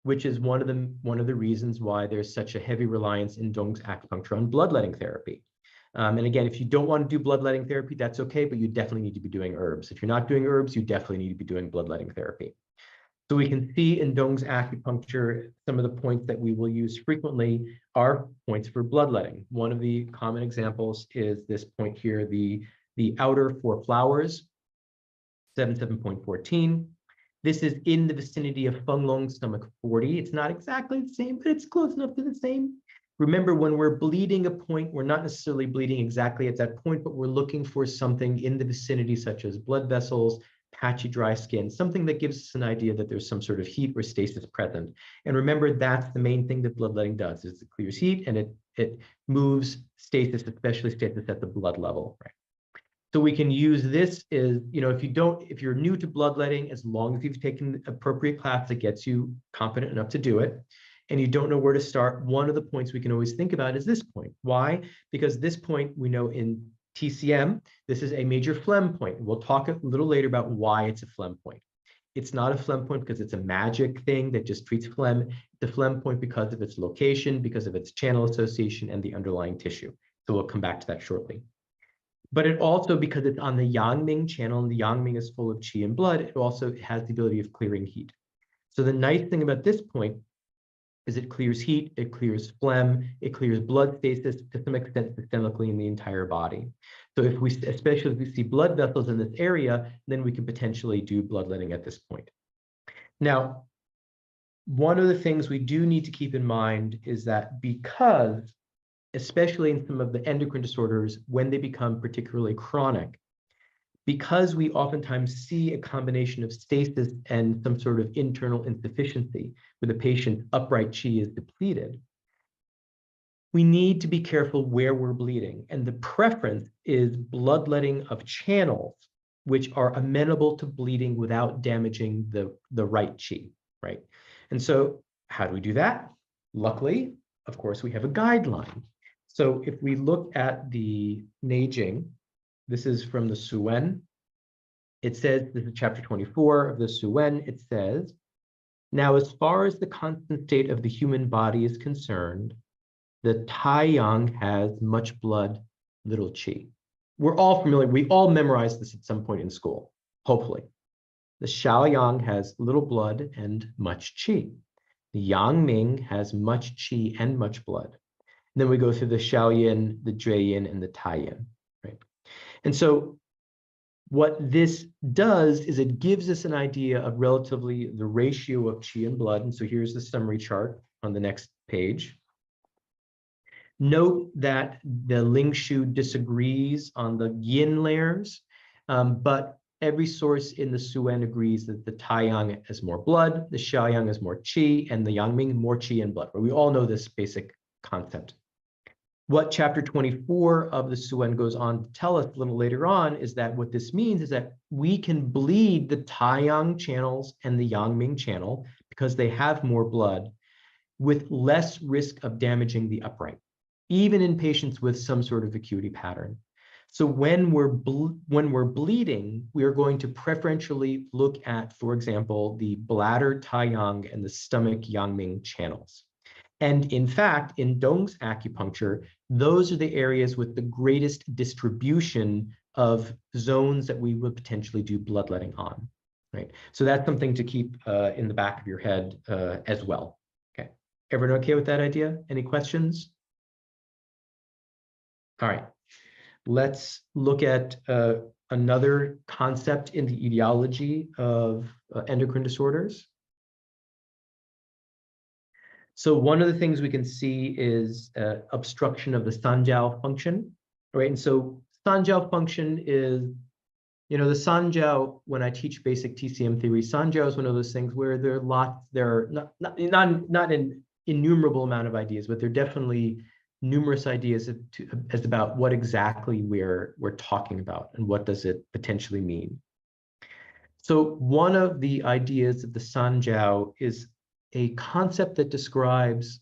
which is one of the reasons why there's such a heavy reliance in Tung's acupuncture on bloodletting therapy. And again, if you don't want to do bloodletting therapy, that's okay, but you definitely need to be doing herbs. If you're not doing herbs, you definitely need to be doing bloodletting therapy. So we can see in Tung's acupuncture, some of the points that we will use frequently are points for bloodletting. One of the common examples is this point here, the outer four flowers, 7.14. This is in the vicinity of Feng Long stomach 40. It's not exactly the same, but it's close enough to the same. Remember, when we're bleeding a point, we're not necessarily bleeding exactly at that point, but we're looking for something in the vicinity, such as blood vessels, patchy dry skin, something that gives us an idea that there's some sort of heat or stasis present. And remember, that's the main thing that bloodletting does, is it clears heat and it moves stasis, especially stasis at the blood level, right? So we can use this is, if you're new to bloodletting, as long as you've taken the appropriate class that gets you confident enough to do it, and you don't know where to start, one of the points we can always think about is this point. Why? Because this point, we know in TCM, this is a major phlegm point. We'll talk a little later about why it's a phlegm point. It's not a phlegm point because it's a magic thing that just treats phlegm. It's a phlegm point because of its location, because of its channel association and the underlying tissue. So we'll come back to that shortly. But it also, because it's on the Yang-Ming channel and the Yang-Ming is full of qi and blood, it also has the ability of clearing heat. So the nice thing about this point is it clears heat, it clears phlegm, it clears blood stasis to some extent systemically in the entire body. So especially if we see blood vessels in this area, then we can potentially do bloodletting at this point. Now, one of the things we do need to keep in mind is that because, especially in some of the endocrine disorders, when they become particularly chronic, because we oftentimes see a combination of stasis and some sort of internal insufficiency where the patient's upright chi is depleted, we need to be careful where we're bleeding. And the preference is bloodletting of channels which are amenable to bleeding without damaging the right chi, right? And so how do we do that? Luckily, of course, we have a guideline. So if we look at the Neijing, this is from the Suen. It says, this is chapter 24 of the Suen, it says, now as far as the constant state of the human body is concerned, the Taiyang has much blood, little qi. We're all familiar, we all memorized this at some point in school, hopefully. The Xiaoyang has little blood and much qi. The Yangming has much qi and much blood. And then we go through the Xiaoyin, the Jueyin, and the Taiyin, right? And so what this does is it gives us an idea of relatively the ratio of qi and blood. And so here's the summary chart on the next page. Note that the Ling Shu disagrees on the yin layers, but every source in the Suen agrees that the Taiyang has more blood, the Xiaoyang has more qi, and the Yangming more qi and blood. But we all know this basic concept. What chapter 24 of the Suen goes on to tell us a little later on is that what this means is that we can bleed the Taiyang channels and the Yangming channel because they have more blood with less risk of damaging the upright, even in patients with some sort of acuity pattern. So when we're bleeding, we are going to preferentially look at, for example, the bladder Taiyang and the stomach Yangming channels. And in fact, in Dong's acupuncture, those are the areas with the greatest distribution of zones that we would potentially do bloodletting on, right? So that's something to keep in the back of your head as well. Okay, everyone okay with that idea? Any questions? All right, let's look at another concept in the etiology of endocrine disorders. So one of the things we can see is obstruction of the Sanjiao function, right? And so Sanjiao function is, you know, the Sanjiao, when I teach basic TCM theory, Sanjiao is one of those things where there are not an innumerable amount of ideas, but there are definitely numerous ideas as about what exactly we're talking about and what does it potentially mean. So one of the ideas of the Sanjiao is a concept that describes,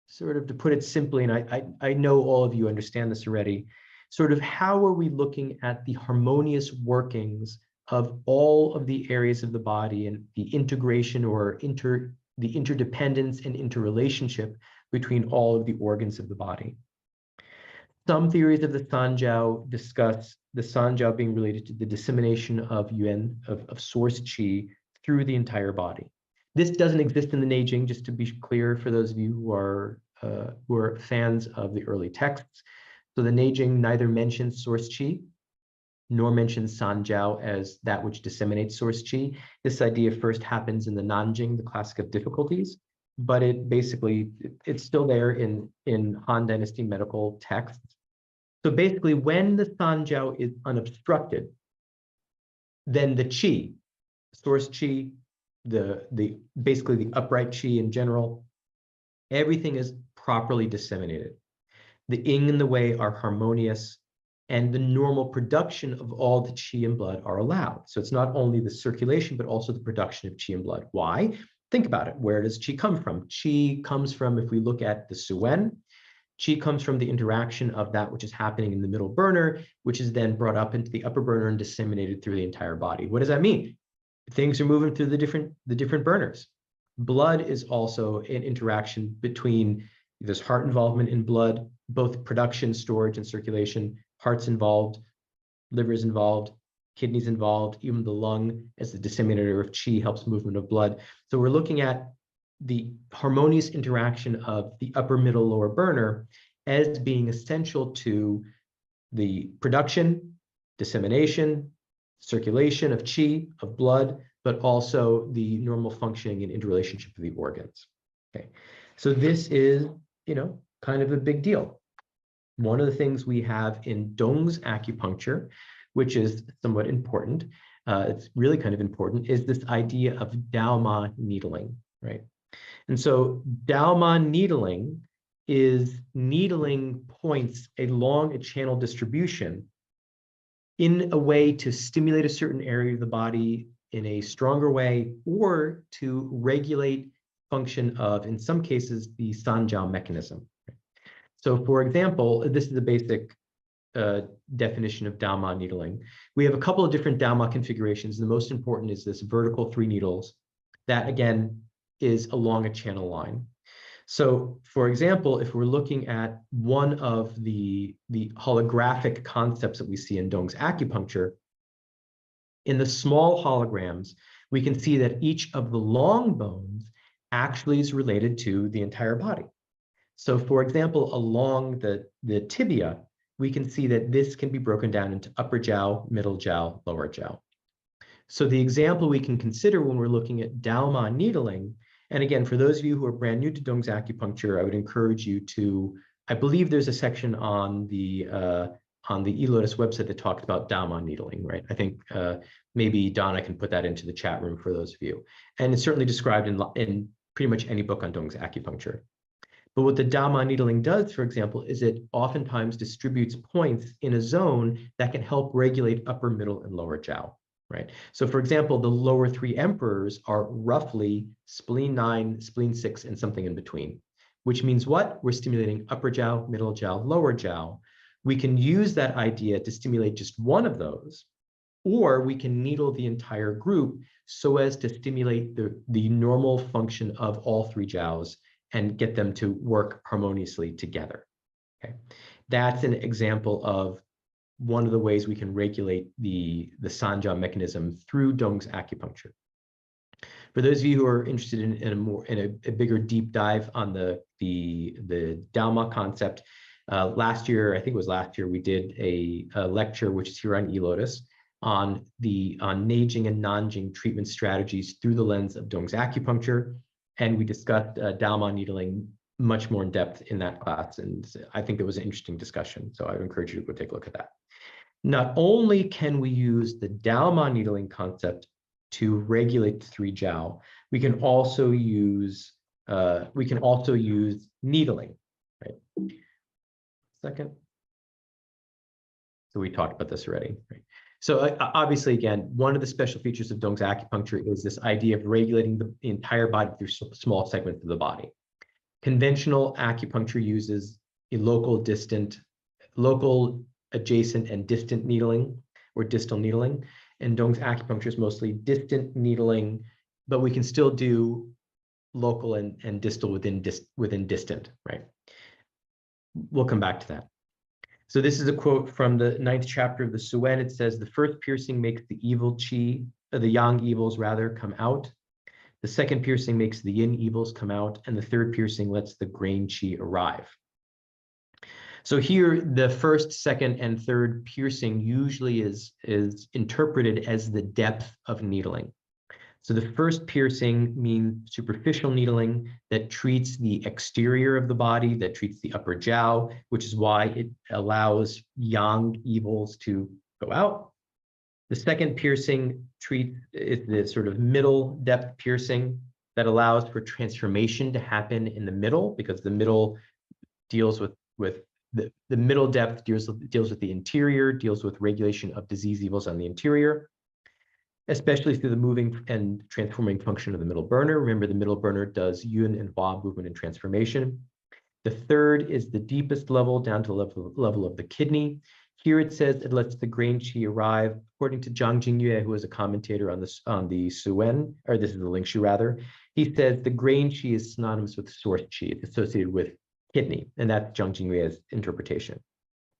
sort of to put it simply, and I know all of you understand this already, sort of how are we looking at the harmonious workings of all of the areas of the body and the integration or the interdependence and interrelationship between all of the organs of the body. Some theories of the Sanjiao discuss the Sanjiao being related to the dissemination of yuan, of source qi, through the entire body. This doesn't exist in the Neijing, just to be clear for those of you who are fans of the early texts. So the Neijing neither mentions source qi nor mentions Sanjiao as that which disseminates source qi. This idea first happens in the Nanjing, the Classic of Difficulties, but it's still there in Han Dynasty medical texts. So basically, when the Sanjiao is unobstructed, then the qi, source qi, basically the upright qi in general, everything is properly disseminated. The yin and the wei are harmonious, and the normal production of all the qi and blood are allowed. So it's not only the circulation, but also the production of qi and blood. Why? Think about it. Where does qi come from? Qi comes from, if we look at the Suen, qi comes from the interaction of that which is happening in the middle burner, which is then brought up into the upper burner and disseminated through the entire body. What does that mean? Things are moving through the different burners. Blood is also an interaction between, there's heart involvement in blood, both production, storage, and circulation. Heart's involved, liver's involved, kidneys involved, even the lung as the disseminator of qi helps movement of blood. So we're looking at the harmonious interaction of the upper, middle, lower burner as being essential to the production, dissemination, circulation of qi, of blood, but also the normal functioning and interrelationship of the organs. Okay, so this is, kind of a big deal. One of the things we have in Tung's acupuncture, which is somewhat important, it's really kind of important, is this idea of Daoma needling, right? And so Daoma needling is needling points along a channel distribution in a way to stimulate a certain area of the body in a stronger way, or to regulate function of, in some cases, the Sanjiao mechanism. So for example, this is a basic definition of Daoma needling. We have a couple of different Daoma configurations. The most important is this vertical 3 needles that, again, is along a channel line. So for example, if we're looking at one of the holographic concepts that we see in Tung's acupuncture, in the small holograms, we can see that each of the long bones actually is related to the entire body. So for example, along the tibia, we can see that this can be broken down into upper jiao, middle jiao, lower jiao. So the example we can consider when we're looking at Daoma needling, and again, for those of you who are brand new to Tung's acupuncture, I would encourage you to, I believe there's a section on the eLotus website that talks about Daoma needling, right? I think maybe Donna can put that into the chat room for those of you. And it's certainly described in pretty much any book on Tung's acupuncture. But what the Daoma needling does, for example, is it oftentimes distributes points in a zone that can help regulate upper, middle, and lower jiao, right? So for example, the lower 3 emperors are roughly spleen 9, spleen 6, and something in between, which means what? We're stimulating upper jiao, middle jiao, lower jiao. We can use that idea to stimulate just one of those, or we can needle the entire group so as to stimulate the normal function of all 3 jiaos and get them to work harmoniously together. Okay, that's an example of one of the ways we can regulate the Sanjiao mechanism through Tung's acupuncture. For those of you who are interested in a bigger deep dive on the Daoma concept, last year, I think it was last year, we did a lecture which is here on eLotus on Neijing and Nanjing treatment strategies through the lens of Tung's acupuncture. And we discussed Daoma needling much more in depth in that class. And I think it was an interesting discussion. So I would encourage you to go take a look at that. Not only can we use the Daoma needling concept to regulate the 3 jiao, we can also use needling, right? Second. So we talked about this already, right? So obviously, again, one of the special features of Tung's acupuncture is this idea of regulating the entire body through small segments of the body. Conventional acupuncture uses a local, adjacent, and distant needling, or distal needling. And Tung's acupuncture is mostly distant needling, but we can still do local and distal within distant, right? We'll come back to that. So this is a quote from the 9th chapter of the Suen. It says, the first piercing makes the evil qi, the yang evils rather, come out. The second piercing makes the yin evils come out. And the third piercing lets the grain qi arrive. So here, the first, second, and third piercing usually is interpreted as the depth of needling. So the first piercing means superficial needling that treats the exterior of the body, that treats the upper jiao, which is why it allows yang evils to go out. The second piercing is the sort of middle depth piercing that allows for transformation to happen in the middle, because the middle deals with the middle depth deals with the interior, deals with regulation of disease evils on the interior, especially through the moving and transforming function of the middle burner. Remember, the middle burner does yun and hua movement and transformation. The third is the deepest level, down to the level of the kidney. Here it says it lets the grain qi arrive. According to Zhang Jingyue, who is a commentator on the Suen, or this is the Ling Shu rather, he says the grain qi is synonymous with source qi. It's associated with kidney, and that's Zhang Jingyue's interpretation.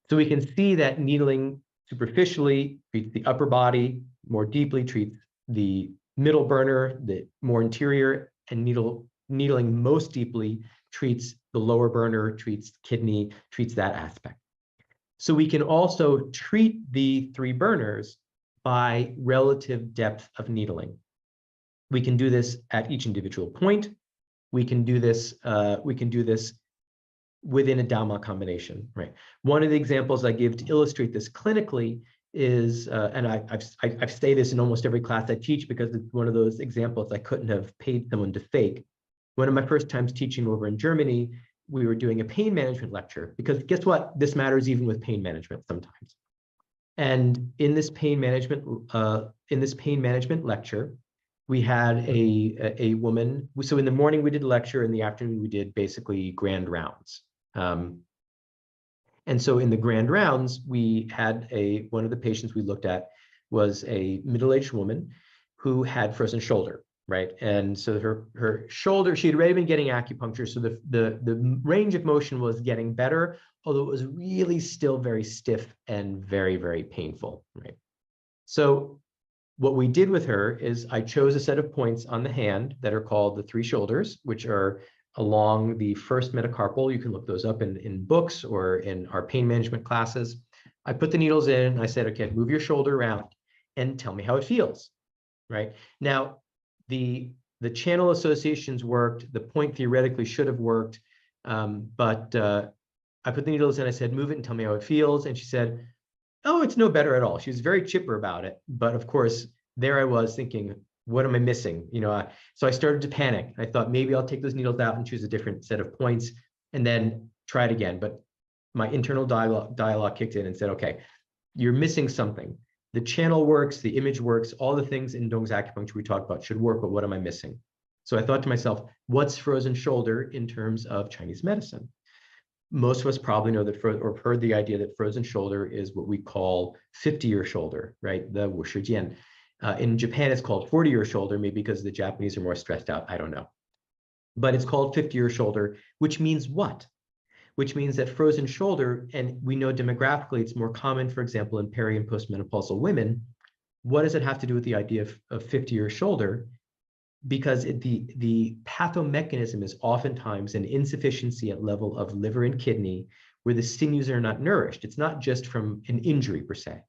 So we can see that needling superficially treats the upper body, more deeply treats the middle burner, the more interior, and needling most deeply treats the lower burner, treats kidney, treats that aspect. So we can also treat the 3 burners by relative depth of needling. We can do this at each individual point. We can do this within a Dhamma combination, right? One of the examples I give to illustrate this clinically is, and I say this in almost every class I teach because it's one of those examples I couldn't have paid someone to fake. One of my first times teaching over in Germany, we were doing a pain management lecture, because guess what? This matters even with pain management sometimes. And in this pain management lecture, we had a woman. So in the morning we did a lecture, in the afternoon we did basically grand rounds. And so in the grand rounds, we had one of the patients we looked at was a middle-aged woman who had frozen shoulder, right? And so her shoulder, she had already been getting acupuncture, so the range of motion was getting better, although it was really still very stiff and very, very painful, right? So what we did with her is I chose a set of points on the hand that are called the three shoulders, which are along the first metacarpal. You can look those up in books or in our pain management classes. I put the needles in, I said, okay, move your shoulder around and tell me how it feels, right? Now, the channel associations worked, the point theoretically should have worked, but I put the needles in, I said, move it and tell me how it feels. And she said, oh, it's no better at all. She was very chipper about it. But of course, there I was thinking, what am I missing? So I started to panic. I thought maybe I'll take those needles out and choose a different set of points and then try it again. But my internal dialogue kicked in and said, okay, you're missing something. The channel works, the image works, all the things in Tung's acupuncture we talked about should work, but what am I missing? So I thought to myself, what's frozen shoulder in terms of Chinese medicine? Most of us probably know that, or heard the idea that frozen shoulder is what we call 50-year shoulder, right? The Wushijian. In Japan, it's called 40-year shoulder, maybe because the Japanese are more stressed out. I don't know. But it's called 50-year shoulder, which means what? Which means that frozen shoulder, and we know demographically it's more common, for example, in peri and postmenopausal women. What does it have to do with the idea of 50-year shoulder? Because the pathomechanism is oftentimes an insufficiency at level of liver and kidney where the sinews are not nourished. It's not just from an injury per se,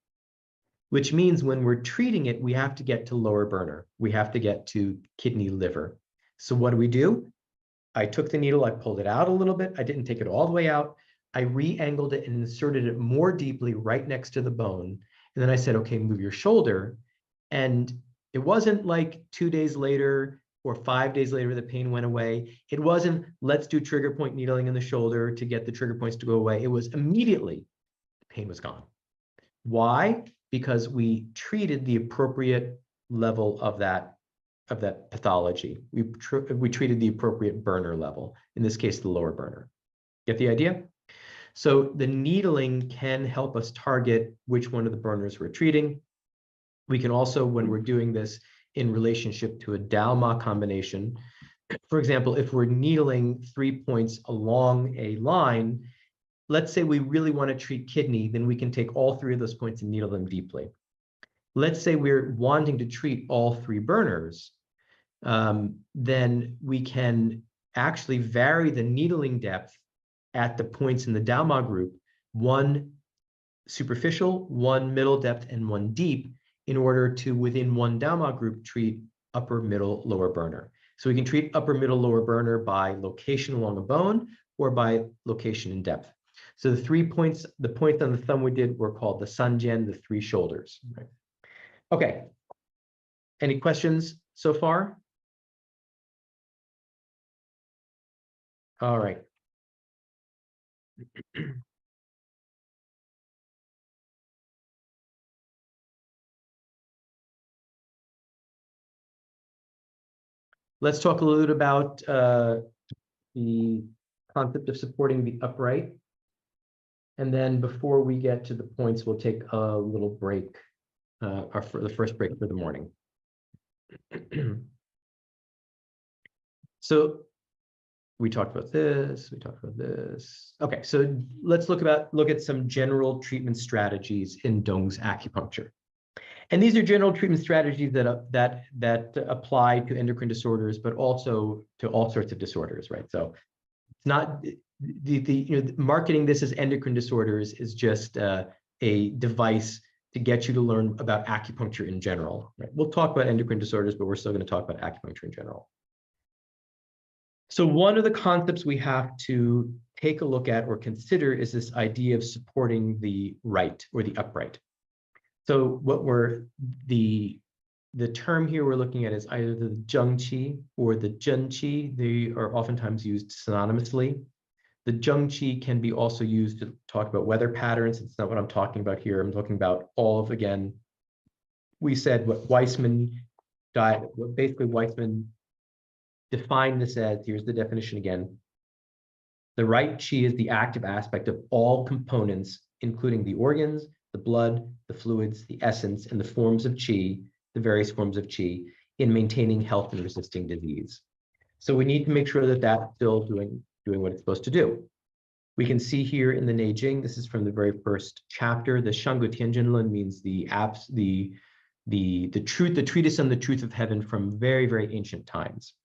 which means when we're treating it, we have to get to lower burner. We have to get to kidney liver. So what do? I took the needle, I pulled it out a little bit. I didn't take it all the way out. I re-angled it and inserted it more deeply right next to the bone. And then I said, okay, move your shoulder. And it wasn't like 2 days later or 5 days later the pain went away. It wasn't, let's do trigger point needling in the shoulder to get the trigger points to go away. It was immediately, the pain was gone. Why? Because we treated the appropriate level of that pathology. We treated the appropriate burner level, in this case, the lower burner. Get the idea? So the needling can help us target which one of the burners we're treating. We can also, when we're doing this in relationship to a Dao-Ma combination, for example, if we're needling 3 points along a line, let's say we really want to treat kidney, then we can take all 3 of those points and needle them deeply. Let's say we're wanting to treat all 3 burners, then we can actually vary the needling depth at the points in the Dao-Ma group, 1 superficial, 1 middle depth, and 1 deep, in order to, within 1 Dao-Ma group, treat upper, middle, lower burner. So we can treat upper, middle, lower burner by location along a bone or by location in depth. So the 3 points, the points on the thumb we did were called the Sanjian, the 3 shoulders. Right? Okay. Any questions so far? All right. Let's talk a little bit about the concept of supporting the upright. And then before we get to the points, we'll take a little break, the first break for the morning. So we talked about this, we talked about this. Okay, so let's look at some general treatment strategies in Tung's acupuncture. And these are general treatment strategies that apply to endocrine disorders, but also to all sorts of disorders, right? So it's not marketing this as endocrine disorders is just a device to get you to learn about acupuncture in general. Right? We'll talk about endocrine disorders, but we're still going to talk about acupuncture in general. So one of the concepts we have to take a look at or consider is this idea of supporting the right or the upright. So what the term here we're looking at is either the Zheng Qi or the Zhen Qi. They are oftentimes used synonymously. The Zheng Qi can be also used to talk about weather patterns. It's not what I'm talking about here. I'm talking about all of, again, we said what basically Weissman defined this as, here's the definition again. The right Qi is the active aspect of all components, including the organs, the blood, the fluids, the essence, and the forms of Qi, the various forms of Qi, in maintaining health and resisting disease. So we need to make sure that that's still doing what it's supposed to do. We can see here in the Neijing, this is from the very first chapter, the Shangu Tianjinlun means the truth, the treatise on the truth of heaven from very, very ancient times.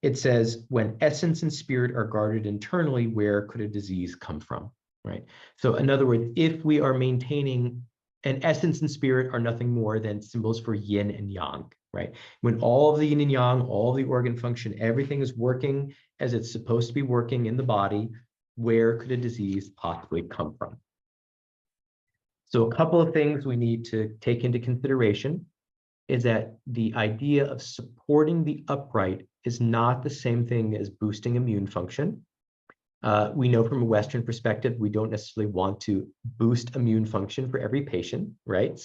It says, when essence and spirit are guarded internally, where could a disease come from, right? So in other words, if we are maintaining, and essence and spirit are nothing more than symbols for yin and yang, right? When all of the yin and yang, all of the organ function, everything is working as it's supposed to be working in the body, where could a disease possibly come from? So a couple of things we need to take into consideration is that the idea of supporting the upright is not the same thing as boosting immune function. We know from a Western perspective, we don't necessarily want to boost immune function for every patient, right?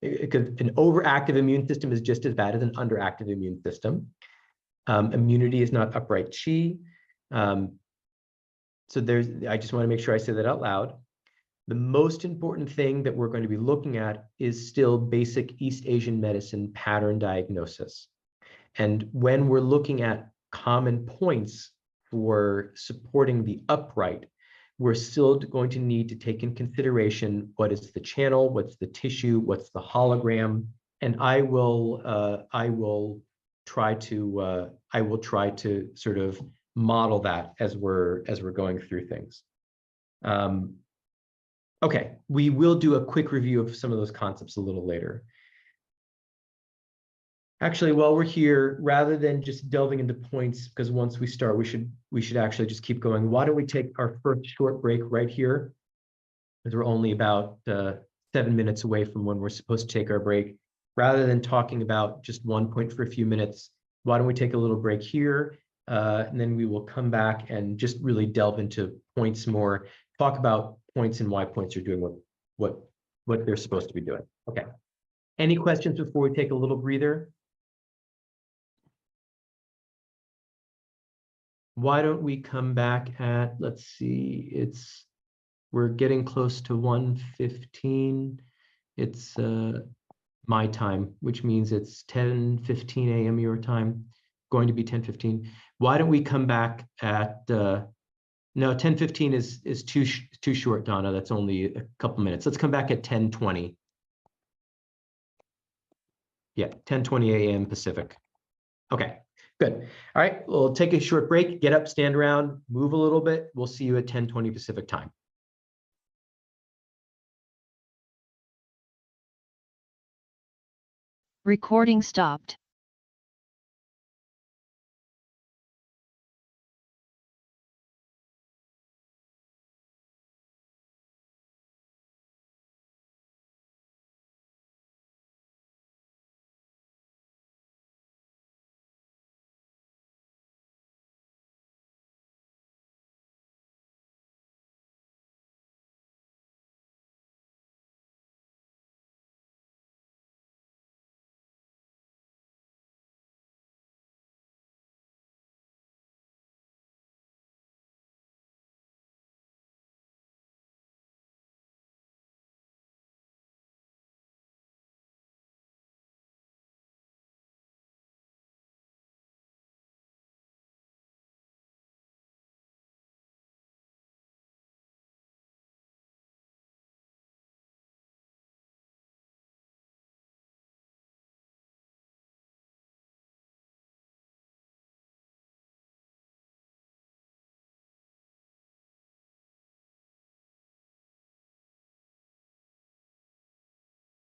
Because an overactive immune system is just as bad as an underactive immune system. Immunity is not upright Qi. So I just want to make sure I say that out loud. The most important thing that we're going to be looking at is still basic East Asian medicine pattern diagnosis. And when we're looking at common points for supporting the upright, we're still going to need to take in consideration what is the channel, what's the tissue, what's the hologram, and I will try to sort of model that as we're going through things. Okay, we will do a quick review of some of those concepts a little later. Actually, while we're here, rather than just delving into points, because once we start, we should actually just keep going. Why don't we take our first short break right here? Because we're only about 7 minutes away from when we're supposed to take our break. Rather than talking about just one point for a few minutes, why don't we take a little break here? And then we will come back and just really delve into points more, talk about points and why points are doing what they're supposed to be doing. Okay. Any questions before we take a little breather? Why don't we come back at, let's see, we're getting close to 1:15. It's my time, which means it's 10:15 a.m. your time, going to be 10:15. Why don't we come back at, no, 10:15 is too short, Donna. That's only a couple minutes. Let's come back at 10:20. Yeah, 10:20 a.m. Pacific. Okay, good. All right, we'll take a short break, get up, stand around, move a little bit. We'll see you at 10:20 Pacific time. Recording stopped.